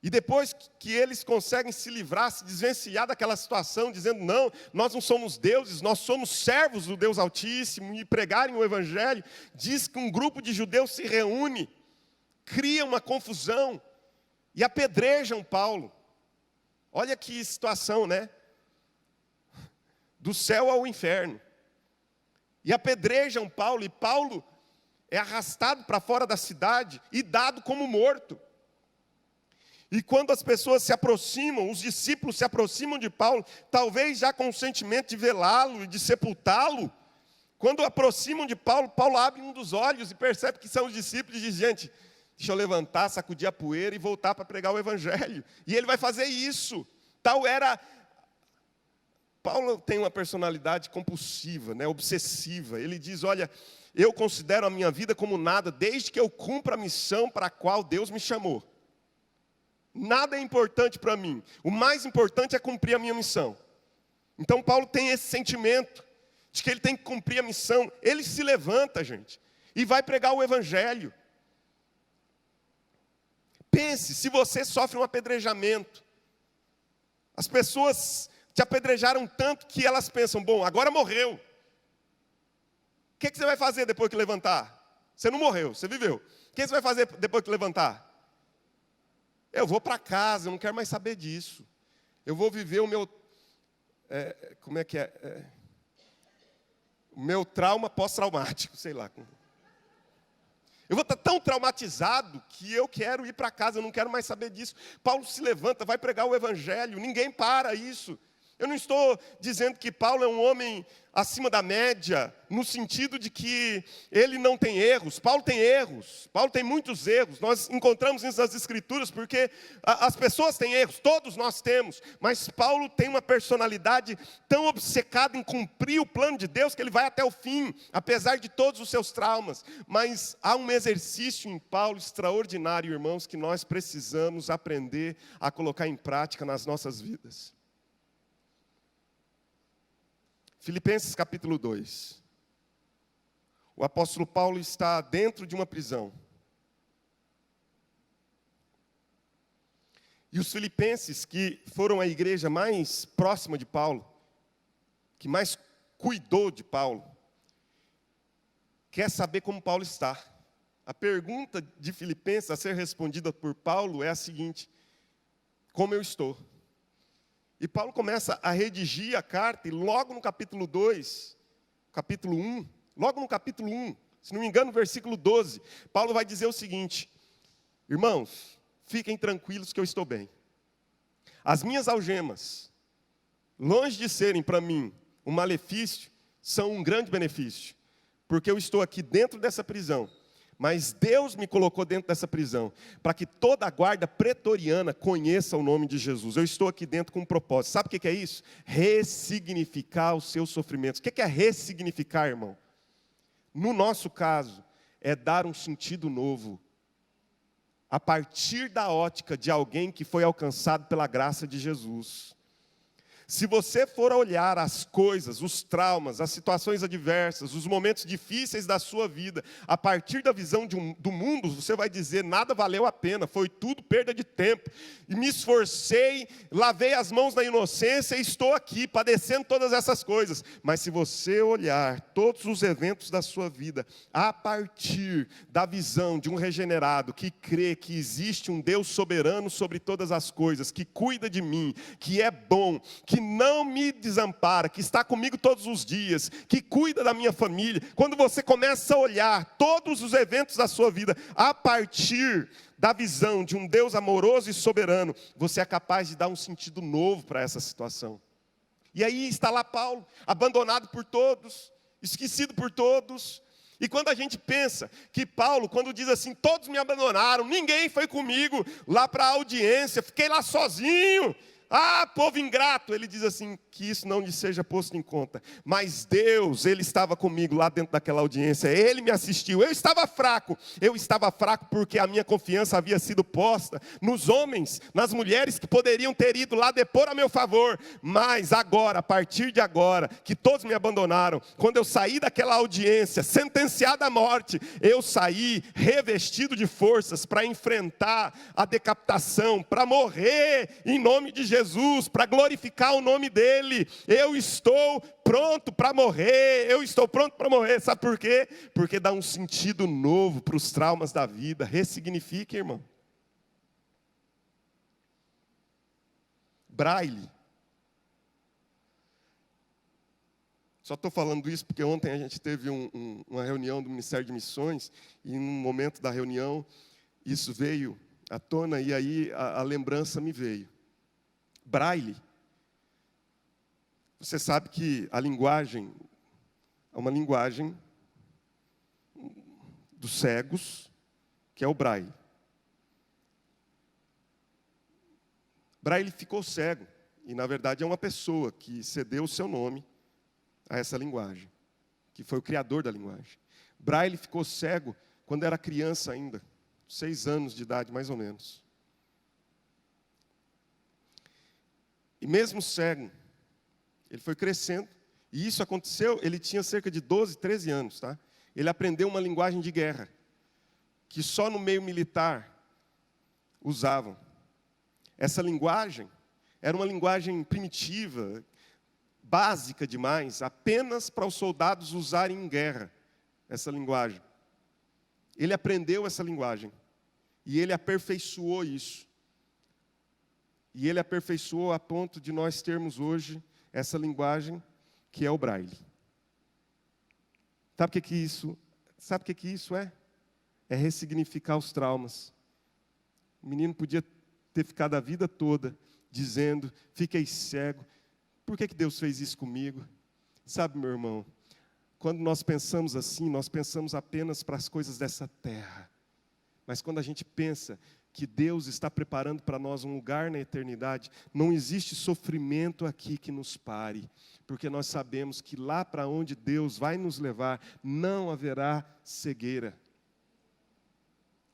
E depois que eles conseguem se livrar, se desvencilhar daquela situação, dizendo, não, nós não somos deuses, nós somos servos do Deus Altíssimo, e pregarem o Evangelho, diz que um grupo de judeus se reúne, cria uma confusão, e apedrejam Paulo. Olha que situação, né? Do céu ao inferno. E apedrejam Paulo, e Paulo é arrastado para fora da cidade e dado como morto. E quando as pessoas se aproximam, os discípulos se aproximam de Paulo, talvez já com o sentimento de velá-lo e de sepultá-lo, quando aproximam de Paulo, Paulo abre um dos olhos e percebe que são os discípulos e diz, gente, deixa eu levantar, sacudir a poeira e voltar para pregar o Evangelho. E ele vai fazer isso. Tal era... Paulo tem uma personalidade compulsiva, né, obsessiva. Ele diz, olha, eu considero a minha vida como nada, desde que eu cumpra a missão para a qual Deus me chamou. Nada é importante para mim. O mais importante é cumprir a minha missão. Então Paulo tem esse sentimento de que ele tem que cumprir a missão. Ele se levanta, gente, e vai pregar o Evangelho. Pense, se você sofre um apedrejamento, as pessoas te apedrejaram tanto que elas pensam, bom, agora morreu. O que você vai fazer depois que levantar? Você não morreu, você viveu. O que você vai fazer depois que levantar? Eu vou para casa, eu não quero mais saber disso. Eu vou viver o meu... o meu trauma pós-traumático, sei lá. Eu vou estar tão traumatizado que eu quero ir para casa, eu não quero mais saber disso. Paulo se levanta, vai pregar o Evangelho, ninguém para isso. Eu não estou dizendo que Paulo é um homem acima da média, no sentido de que ele não tem erros. Paulo tem erros, Paulo tem muitos erros. Nós encontramos isso nas Escrituras, porque as pessoas têm erros, todos nós temos. Mas Paulo tem uma personalidade tão obcecada em cumprir o plano de Deus, que ele vai até o fim, apesar de todos os seus traumas. Mas há um exercício em Paulo extraordinário, irmãos, que nós precisamos aprender a colocar em prática nas nossas vidas. Filipenses capítulo 2. O apóstolo Paulo está dentro de uma prisão. E os filipenses, que foram a igreja mais próxima de Paulo, que mais cuidou de Paulo, quer saber como Paulo está. A pergunta de Filipenses a ser respondida por Paulo é a seguinte: como eu estou? E Paulo começa a redigir a carta, e logo no capítulo 2, capítulo 1, logo no capítulo 1, se não me engano, no versículo 12, Paulo vai dizer o seguinte: irmãos, fiquem tranquilos que eu estou bem. As minhas algemas, longe de serem para mim um malefício, são um grande benefício, porque eu estou aqui dentro dessa prisão, Mas Deus me colocou dentro dessa prisão, para que toda a guarda pretoriana conheça o nome de Jesus. Eu estou aqui dentro com um propósito. Sabe o que é isso? Ressignificar os seus sofrimentos. O que é ressignificar, irmão? No nosso caso, é dar um sentido novo, a partir da ótica de alguém que foi alcançado pela graça de Jesus. Se você for olhar as coisas, os traumas, as situações adversas, os momentos difíceis da sua vida, a partir da visão do mundo, você vai dizer, nada valeu a pena, foi tudo perda de tempo. E me esforcei, lavei as mãos na inocência e estou aqui, padecendo todas essas coisas. Mas se você olhar todos os eventos da sua vida, a partir da visão de um regenerado, que crê que existe um Deus soberano sobre todas as coisas, que cuida de mim, que é bom, que não me desampara, que está comigo todos os dias, que cuida da minha família. Quando você começa a olhar todos os eventos da sua vida a partir da visão de um Deus amoroso e soberano, você é capaz de dar um sentido novo para essa situação. E aí está lá Paulo, abandonado por todos, esquecido por todos. E quando a gente pensa que Paulo, quando diz assim, todos me abandonaram, ninguém foi comigo lá para a audiência, fiquei lá sozinho. Ah, povo ingrato, ele diz assim, que isso não lhe seja posto em conta. Mas Deus, Ele estava comigo lá dentro daquela audiência, Ele me assistiu. Eu estava fraco porque a minha confiança havia sido posta nos homens, nas mulheres que poderiam ter ido lá depor a meu favor. Mas agora, a partir de agora, que todos me abandonaram, quando eu saí daquela audiência, sentenciado à morte, eu saí revestido de forças para enfrentar a decapitação, para morrer em nome de Jesus, para glorificar o nome dEle. Eu estou pronto para morrer, sabe por quê? Porque dá um sentido novo para os traumas da vida, ressignifica, irmão. Braille. Só estou falando isso porque ontem a gente teve uma reunião do Ministério de Missões, e em um momento da reunião, isso veio à tona, e aí a lembrança me veio. Braille. Você sabe que a linguagem é uma linguagem dos cegos, que é o Braille. Braille ficou cego, e na verdade é uma pessoa que cedeu o seu nome a essa linguagem, que foi o criador da linguagem. Braille ficou cego quando era criança ainda, 6 anos de idade mais ou menos. E mesmo cego, ele foi crescendo, e isso aconteceu, ele tinha cerca de 12, 13 anos, tá? Ele aprendeu uma linguagem de guerra, que só no meio militar usavam. Essa linguagem era uma linguagem primitiva, básica demais, apenas para os soldados usarem em guerra, essa linguagem. Ele aprendeu essa linguagem, e ele aperfeiçoou isso. E ele aperfeiçoou a ponto de nós termos hoje essa linguagem que é o Braille. Sabe o que isso é? É ressignificar os traumas. O menino podia ter ficado a vida toda dizendo, fiquei cego. Por que Deus fez isso comigo? Sabe, meu irmão, quando nós pensamos assim, nós pensamos apenas para as coisas dessa terra. Mas quando a gente pensa que Deus está preparando para nós um lugar na eternidade, não existe sofrimento aqui que nos pare, porque nós sabemos que lá para onde Deus vai nos levar, não haverá cegueira.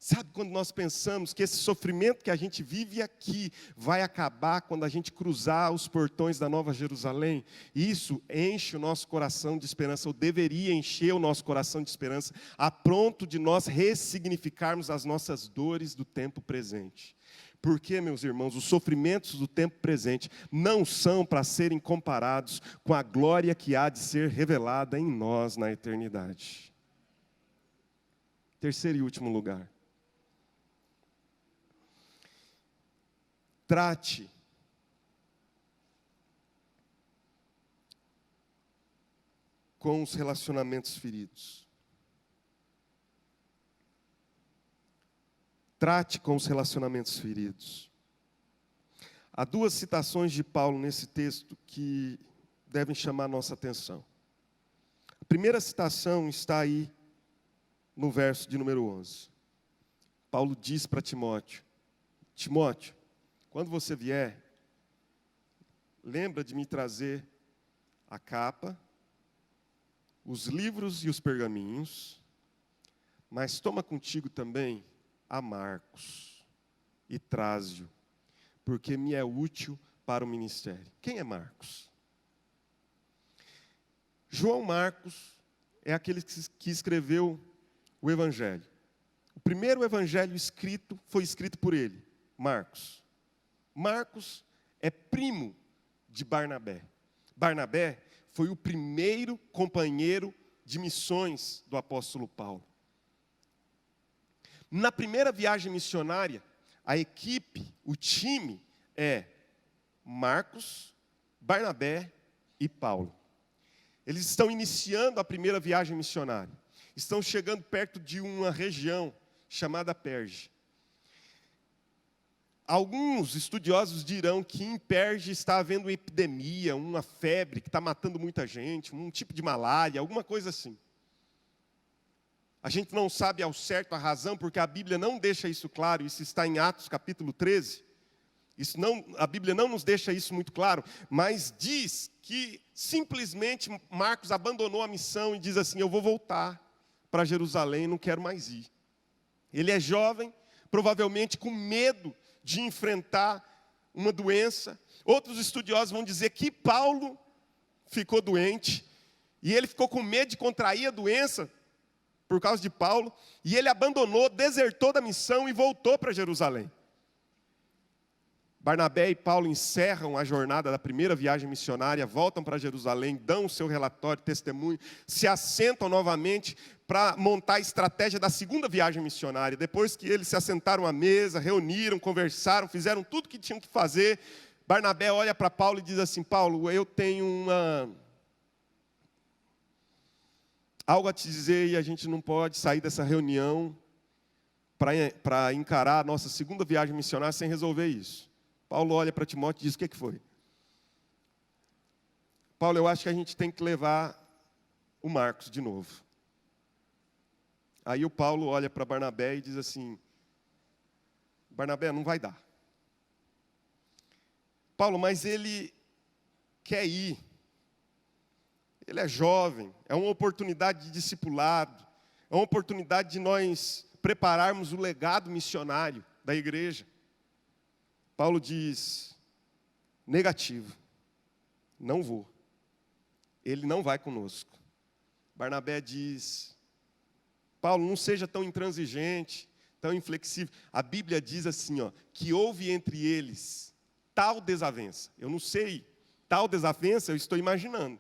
Sabe quando nós pensamos que esse sofrimento que a gente vive aqui vai acabar quando a gente cruzar os portões da Nova Jerusalém? Isso enche o nosso coração de esperança, ou deveria encher o nosso coração de esperança, a ponto de nós ressignificarmos as nossas dores do tempo presente. Porque, meus irmãos, os sofrimentos do tempo presente não são para serem comparados com a glória que há de ser revelada em nós na eternidade. Terceiro e último lugar. Trate com os relacionamentos feridos. Trate com os relacionamentos feridos. Há 2 citações de Paulo nesse texto que devem chamar a nossa atenção. A primeira citação está aí no verso de número 11. Paulo diz para Timóteo: Timóteo, quando você vier, lembra de me trazer a capa, os livros e os pergaminhos, mas toma contigo também a Marcos e traze-o, porque me é útil para o ministério. Quem é Marcos? João Marcos é aquele que escreveu o Evangelho. O primeiro Evangelho escrito foi escrito por ele, Marcos. Marcos é primo de Barnabé. Barnabé foi o primeiro companheiro de missões do apóstolo Paulo. Na primeira viagem missionária, a equipe, o time é Marcos, Barnabé e Paulo. Eles estão iniciando a primeira viagem missionária. Estão chegando perto de uma região chamada Perge. Alguns estudiosos dirão que em Perge está havendo uma epidemia, uma febre que está matando muita gente, um tipo de malária, alguma coisa assim. A gente não sabe ao certo a razão, porque a Bíblia não deixa isso claro. Isso está em Atos capítulo 13. A Bíblia não nos deixa isso muito claro, mas diz que simplesmente Marcos abandonou a missão e diz assim: eu vou voltar para Jerusalém, não quero mais ir. Ele é jovem, provavelmente com medo de enfrentar uma doença. Outros estudiosos vão dizer que Paulo ficou doente, e ele ficou com medo de contrair a doença por causa de Paulo, e ele abandonou, desertou da missão e voltou para Jerusalém. Barnabé e Paulo encerram a jornada da primeira viagem missionária, voltam para Jerusalém, dão o seu relatório, testemunho, se assentam novamente para montar a estratégia da segunda viagem missionária. Depois que eles se assentaram à mesa, reuniram, conversaram, fizeram tudo o que tinham que fazer, Barnabé olha para Paulo e diz assim: Paulo, eu tenho algo a te dizer e a gente não pode sair dessa reunião para encarar a nossa segunda viagem missionária sem resolver isso. Paulo olha para Timóteo e diz: o que foi? Paulo, eu acho que a gente tem que levar o Marcos de novo. Aí o Paulo olha para Barnabé e diz assim: Barnabé, não vai dar. Paulo, mas ele quer ir. Ele é jovem, é uma oportunidade de discipulado, é uma oportunidade de nós prepararmos o legado missionário da igreja. Paulo diz: negativo, não vou. Ele não vai conosco. Barnabé diz: Paulo, não seja tão intransigente, tão inflexível. A Bíblia diz assim, que houve entre eles tal desavença. Eu não sei, tal desavença eu estou imaginando.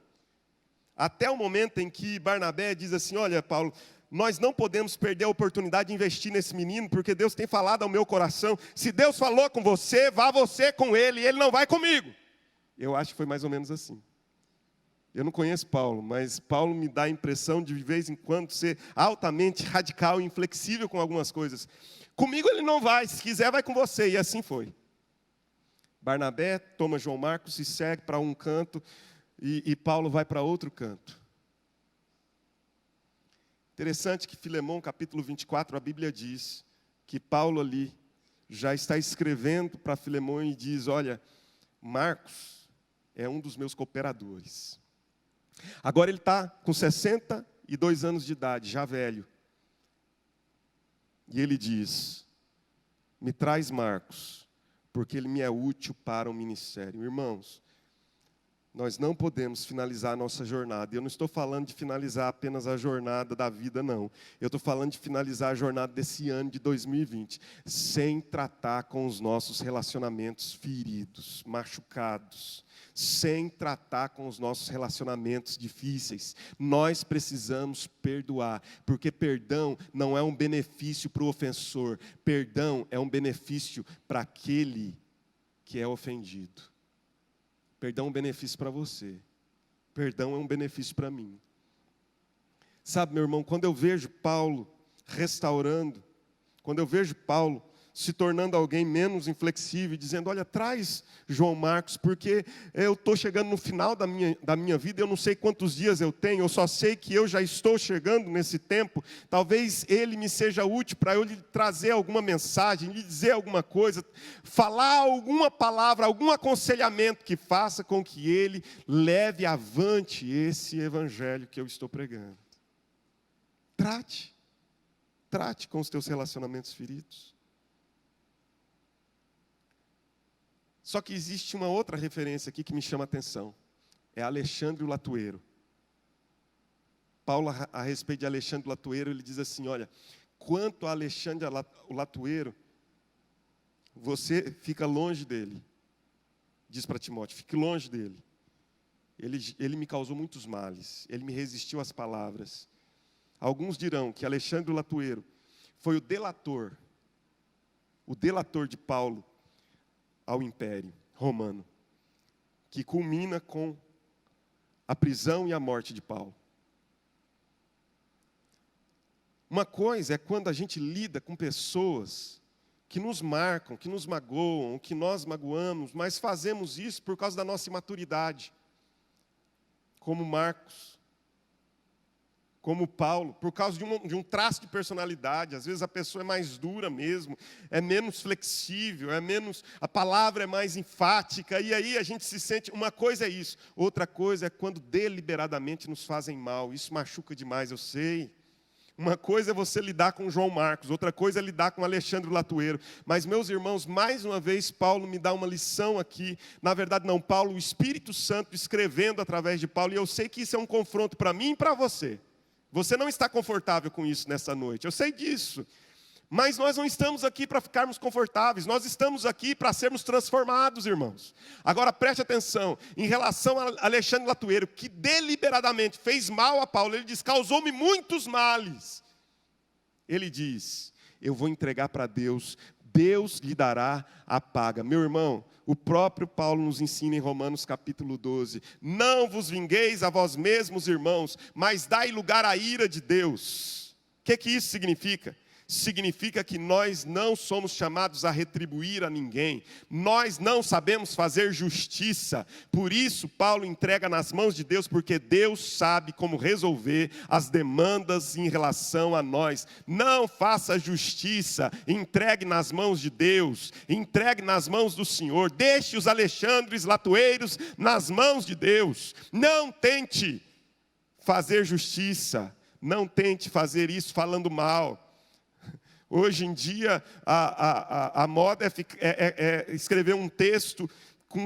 Até o momento em que Barnabé diz assim: olha, Paulo, nós não podemos perder a oportunidade de investir nesse menino, porque Deus tem falado ao meu coração. Se Deus falou com você, vá você com ele, ele não vai comigo. Eu acho que foi mais ou menos assim. Eu não conheço Paulo, mas Paulo me dá a impressão de vez em quando ser altamente radical e inflexível com algumas coisas. Comigo ele não vai, se quiser vai com você, e assim foi. Barnabé toma João Marcos e segue para um canto, e Paulo vai para outro canto. Interessante que Filemão, capítulo 24, a Bíblia diz que Paulo ali já está escrevendo para Filemão e diz: olha, Marcos é um dos meus cooperadores. Agora ele está com 62 anos de idade, já velho. E ele diz: me traz Marcos, porque ele me é útil para o ministério. Irmãos, nós não podemos finalizar a nossa jornada. Eu não estou falando de finalizar apenas a jornada da vida, não. Eu estou falando de finalizar a jornada desse ano de 2020, sem tratar com os nossos relacionamentos feridos, machucados, sem tratar com os nossos relacionamentos difíceis. Nós precisamos perdoar, porque perdão não é um benefício para o ofensor, perdão é um benefício para aquele que é ofendido. Perdão é um benefício para você. Perdão é um benefício para mim. Sabe, meu irmão, quando eu vejo Paulo restaurando, quando eu vejo Paulo se tornando alguém menos inflexível, dizendo, olha, traz João Marcos, porque eu estou chegando no final da minha vida, eu não sei quantos dias eu tenho, eu só sei que eu já estou chegando nesse tempo, talvez ele me seja útil para eu lhe trazer alguma mensagem, lhe dizer alguma coisa, falar alguma palavra, algum aconselhamento que faça com que ele leve avante esse evangelho que eu estou pregando. Trate com os teus relacionamentos feridos. Só que existe uma outra referência aqui que me chama a atenção. É Alexandre o Latueiro. Paulo, a respeito de Alexandre o Latueiro, ele diz assim, olha, quanto a Alexandre o Latueiro, você fica longe dele. Diz para Timóteo, fique longe dele. Ele me causou muitos males, ele me resistiu às palavras. Alguns dirão que Alexandre o Latueiro foi o delator de Paulo ao Império Romano, que culmina com a prisão e a morte de Paulo. Uma coisa é quando a gente lida com pessoas que nos marcam, que nos magoam, que nós magoamos, mas fazemos isso por causa da nossa imaturidade, como Marcos, como Paulo, por causa de um traço de personalidade. Às vezes a pessoa é mais dura mesmo, é menos flexível, a palavra é mais enfática, e aí a gente se sente, uma coisa é isso, outra coisa é quando deliberadamente nos fazem mal, isso machuca demais, eu sei. Uma coisa é você lidar com João Marcos, outra coisa é lidar com Alexandre Latueiro. Mas, meus irmãos, mais uma vez, Paulo me dá uma lição aqui. Na verdade, não, Paulo, o Espírito Santo escrevendo através de Paulo, e eu sei que isso é um confronto para mim e para você. Você não está confortável com isso nessa noite, eu sei disso. Mas nós não estamos aqui para ficarmos confortáveis, nós estamos aqui para sermos transformados, irmãos. Agora preste atenção, em relação a Alexandre Latueiro, que deliberadamente fez mal a Paulo, ele diz, causou-me muitos males. Ele diz, eu vou entregar para Deus, Deus lhe dará a paga. Meu irmão, o próprio Paulo nos ensina em Romanos capítulo 12, não vos vingueis a vós mesmos, irmãos, mas dai lugar à ira de Deus. O que isso significa? Significa que nós não somos chamados a retribuir a ninguém, nós não sabemos fazer justiça, por isso Paulo entrega nas mãos de Deus, porque Deus sabe como resolver as demandas em relação a nós. Não faça justiça, entregue nas mãos de Deus, entregue nas mãos do Senhor, deixe os Alexandres Latueiros nas mãos de Deus, não tente fazer justiça, não tente fazer isso falando mal. Hoje em dia, a moda é escrever um texto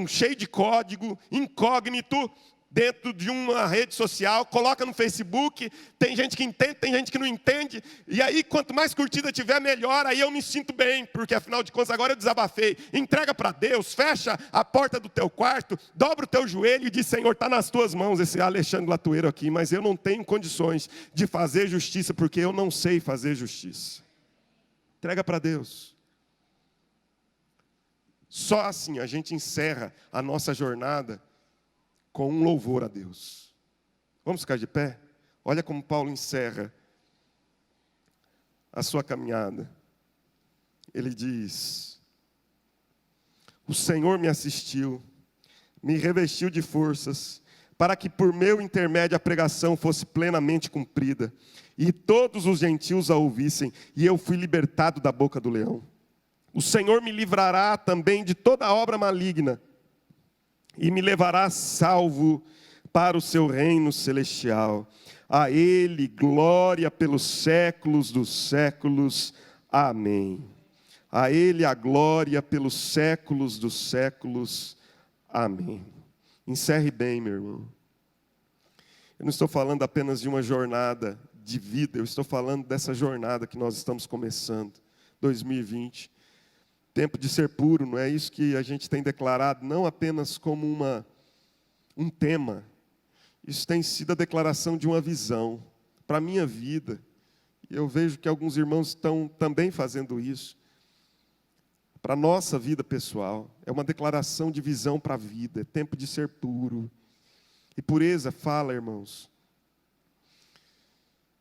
cheio de código, incógnito, dentro de uma rede social, coloca no Facebook, tem gente que entende, tem gente que não entende, e aí quanto mais curtida tiver, melhor, aí eu me sinto bem, porque afinal de contas agora eu desabafei. Entrega para Deus, fecha a porta do teu quarto, dobra o teu joelho e diz, Senhor, está nas tuas mãos esse Alexandre Latueiro aqui, mas eu não tenho condições de fazer justiça, porque eu não sei fazer justiça. Entrega para Deus. Só assim a gente encerra a nossa jornada com um louvor a Deus. Vamos ficar de pé? Olha como Paulo encerra a sua caminhada. Ele diz, o Senhor me assistiu, me revestiu de forças, para que por meu intermédio a pregação fosse plenamente cumprida, e todos os gentios a ouvissem, e eu fui libertado da boca do leão. O Senhor me livrará também de toda obra maligna, e me levará salvo para o seu reino celestial. A Ele glória pelos séculos dos séculos. Amém. A Ele a glória pelos séculos dos séculos. Amém. Encerre bem, meu irmão. Eu não estou falando apenas de uma jornada de vida, eu estou falando dessa jornada que nós estamos começando, 2020. Tempo de ser puro, não é isso que a gente tem declarado, não apenas como um tema. Isso tem sido a declaração de uma visão para a minha vida. E eu vejo que alguns irmãos estão também fazendo isso. Para a nossa vida pessoal, é uma declaração de visão para a vida, é tempo de ser puro. E pureza fala, irmãos,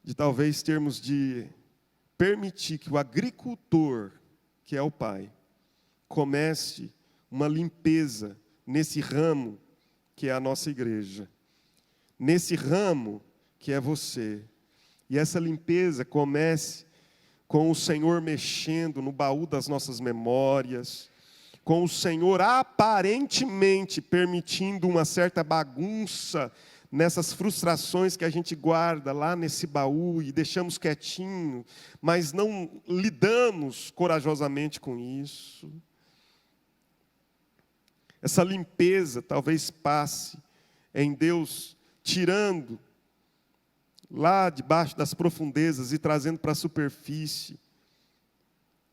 de talvez termos de permitir que o agricultor que é o Pai, comece uma limpeza nesse ramo que é a nossa igreja, nesse ramo que é você. E essa limpeza comece com o Senhor mexendo no baú das nossas memórias, com o Senhor aparentemente permitindo uma certa bagunça nessas frustrações que a gente guarda lá nesse baú e deixamos quietinho, mas não lidamos corajosamente com isso. Essa limpeza talvez passe em Deus tirando lá debaixo das profundezas e trazendo para a superfície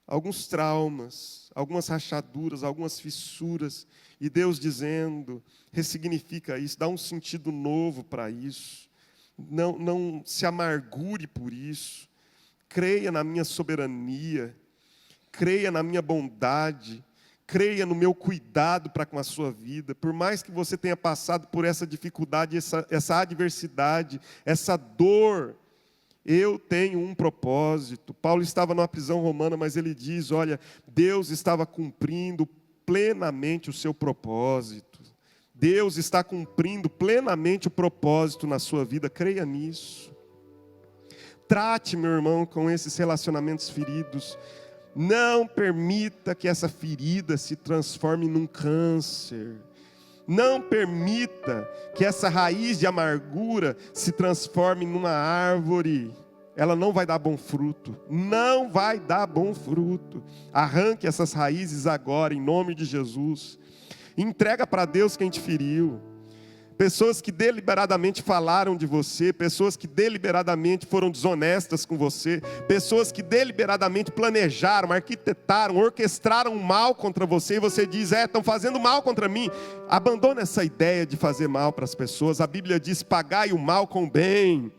alguns traumas, algumas rachaduras, algumas fissuras, e Deus dizendo, ressignifica isso, dá um sentido novo para isso, não se amargure por isso, creia na minha soberania, creia na minha bondade, creia no meu cuidado para com a sua vida. Por mais que você tenha passado por essa dificuldade, essa adversidade, essa dor, eu tenho um propósito. Paulo estava numa prisão romana, mas ele diz, olha, Deus estava cumprindo plenamente o seu propósito. Deus está cumprindo plenamente o propósito na sua vida, creia nisso. Trate, meu irmão, com esses relacionamentos feridos. Não permita que essa ferida se transforme num câncer. Não permita que essa raiz de amargura se transforme numa árvore. Ela não vai dar bom fruto. Não vai dar bom fruto. Arranque essas raízes agora, em nome de Jesus. Entrega para Deus quem te feriu. Pessoas que deliberadamente falaram de você, pessoas que deliberadamente foram desonestas com você, pessoas que deliberadamente planejaram, arquitetaram, orquestraram mal contra você, e você diz, estão fazendo mal contra mim. Abandona essa ideia de fazer mal para as pessoas. A Bíblia diz, pagai o mal com o bem.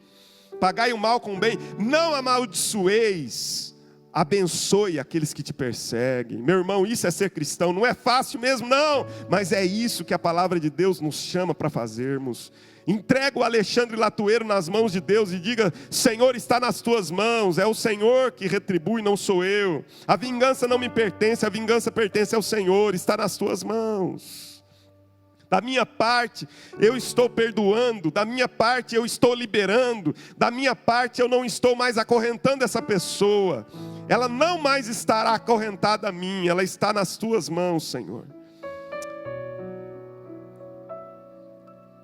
Pagai o mal com o bem. Não amaldiçoeis. Abençoe aqueles que te perseguem. Meu irmão, isso é ser cristão. Não é fácil mesmo, não. Mas é isso que a palavra de Deus nos chama para fazermos. Entrega o Alexandre Latueiro nas mãos de Deus e diga, Senhor, está nas tuas mãos. É o Senhor que retribui, não sou eu. A vingança não me pertence, a vingança pertence ao Senhor. Está nas tuas mãos. Da minha parte, eu estou perdoando. Da minha parte, eu estou liberando. Da minha parte, eu não estou mais acorrentando essa pessoa. Ela não mais estará acorrentada a mim. Ela está nas tuas mãos, Senhor.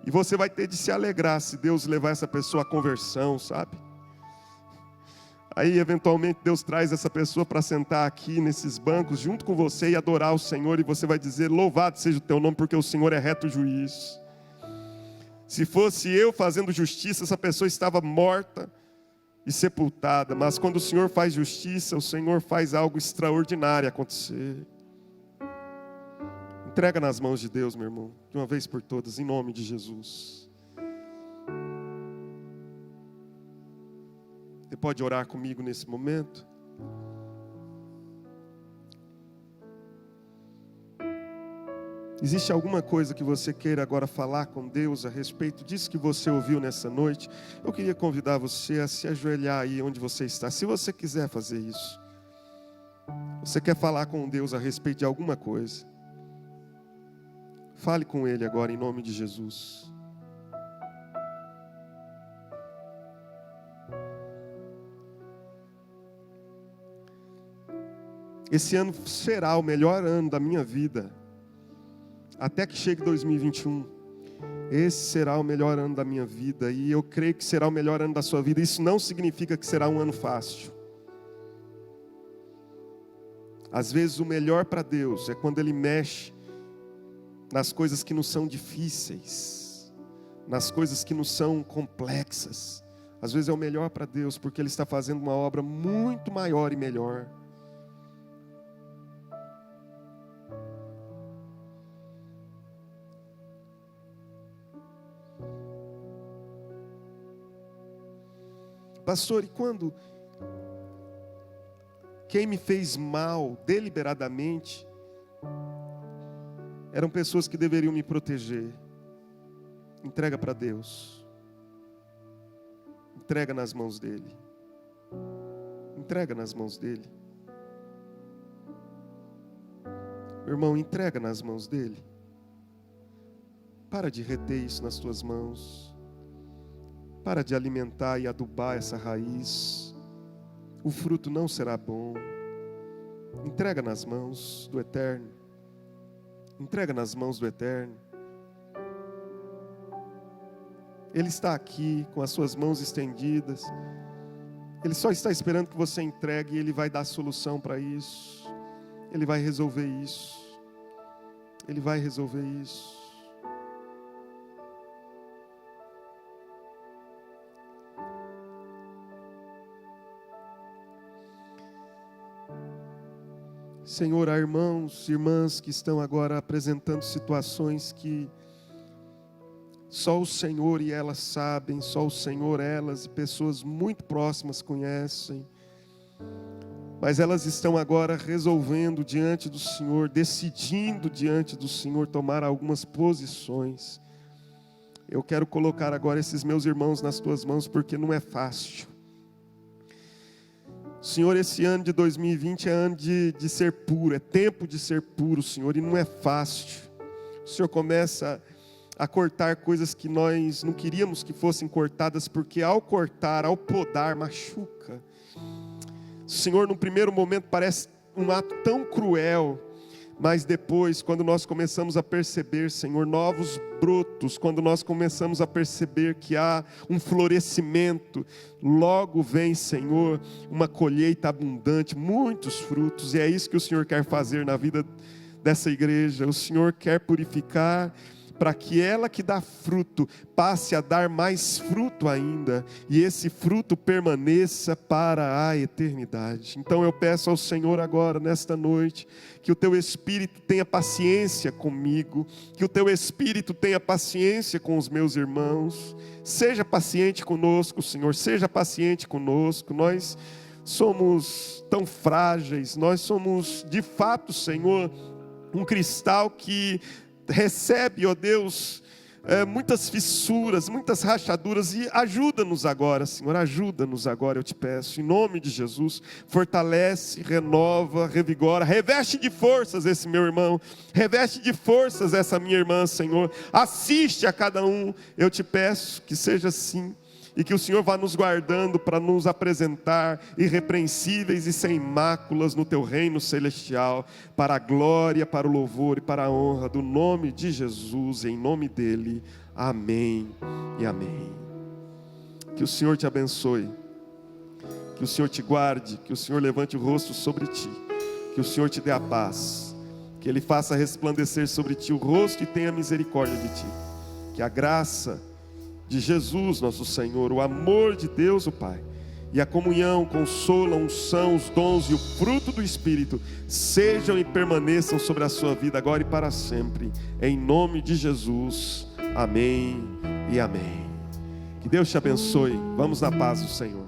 E você vai ter de se alegrar se Deus levar essa pessoa à conversão, sabe? Aí, eventualmente, Deus traz essa pessoa para sentar aqui nesses bancos, junto com você, e adorar o Senhor. E você vai dizer, louvado seja o teu nome, porque o Senhor é reto juiz. Se fosse eu fazendo justiça, essa pessoa estava morta e sepultada. Mas quando o Senhor faz justiça, o Senhor faz algo extraordinário acontecer. Entrega nas mãos de Deus, meu irmão, de uma vez por todas, em nome de Jesus. Você pode orar comigo nesse momento? Existe alguma coisa que você queira agora falar com Deus a respeito disso que você ouviu nessa noite? Eu queria convidar você a se ajoelhar aí onde você está, se você quiser fazer isso. Você quer falar com Deus a respeito de alguma coisa? Fale com Ele agora em nome de Jesus. Esse ano será o melhor ano da minha vida, até que chegue 2021. Esse será o melhor ano da minha vida, e eu creio que será o melhor ano da sua vida. Isso não significa que será um ano fácil. Às vezes o melhor para Deus é quando Ele mexe nas coisas que não são difíceis, nas coisas que não são complexas. Às vezes é o melhor para Deus, porque Ele está fazendo uma obra muito maior e melhor. Pastor, e quando quem me fez mal deliberadamente eram pessoas que deveriam me proteger? Entrega para Deus. Entrega nas mãos dEle. Entrega nas mãos dEle. Meu irmão, entrega nas mãos dele. Para de reter isso nas tuas mãos. Para de alimentar e adubar essa raiz. O fruto não será bom. Entrega nas mãos do Eterno. Entrega nas mãos do Eterno. Ele está aqui com as suas mãos estendidas. Ele só está esperando que você entregue e Ele vai dar solução para isso. Ele vai resolver isso. Ele vai resolver isso. Senhor, há irmãos e irmãs que estão agora apresentando situações que só o Senhor e elas sabem, só o Senhor, elas e pessoas muito próximas conhecem. Mas elas estão agora resolvendo diante do Senhor, decidindo diante do Senhor tomar algumas posições. Eu quero colocar agora esses meus irmãos nas tuas mãos, porque não é fácil. Senhor, esse ano de 2020 é ano de ser puro, é tempo de ser puro, Senhor, e não é fácil. O Senhor começa a cortar coisas que nós não queríamos que fossem cortadas, porque ao cortar, ao podar, machuca. Senhor, no primeiro momento parece um ato tão cruel, mas depois, quando nós começamos a perceber, Senhor, novos brotos, quando nós começamos a perceber que há um florescimento, logo vem, Senhor, uma colheita abundante, muitos frutos, e é isso que o Senhor quer fazer na vida dessa igreja. O Senhor quer purificar, para que ela que dá fruto passe a dar mais fruto ainda, e esse fruto permaneça para a eternidade. Então eu peço ao Senhor agora, nesta noite, que o Teu Espírito tenha paciência comigo, que o Teu Espírito tenha paciência com os meus irmãos. Seja paciente conosco, Senhor, seja paciente conosco. Nós somos tão frágeis, nós somos de fato, Senhor, um cristal que recebe, ó Deus, muitas fissuras, muitas rachaduras, e ajuda-nos agora, Senhor, ajuda-nos agora, eu te peço, em nome de Jesus. Fortalece, renova, revigora, reveste de forças esse meu irmão, reveste de forças essa minha irmã, Senhor, assiste a cada um, eu te peço que seja assim, e que o Senhor vá nos guardando para nos apresentar irrepreensíveis e sem máculas no Teu reino celestial, para a glória, para o louvor e para a honra do nome de Jesus, em nome dEle, amém e amém. Que o Senhor te abençoe, que o Senhor te guarde, que o Senhor levante o rosto sobre ti, que o Senhor te dê a paz, que Ele faça resplandecer sobre ti o rosto e tenha misericórdia de ti, que a graça de Jesus nosso Senhor, o amor de Deus o Pai, e a comunhão, consolo, a unção, os dons e o fruto do Espírito, sejam e permaneçam sobre a sua vida agora e para sempre, em nome de Jesus, amém e amém. Que Deus te abençoe, vamos na paz do Senhor.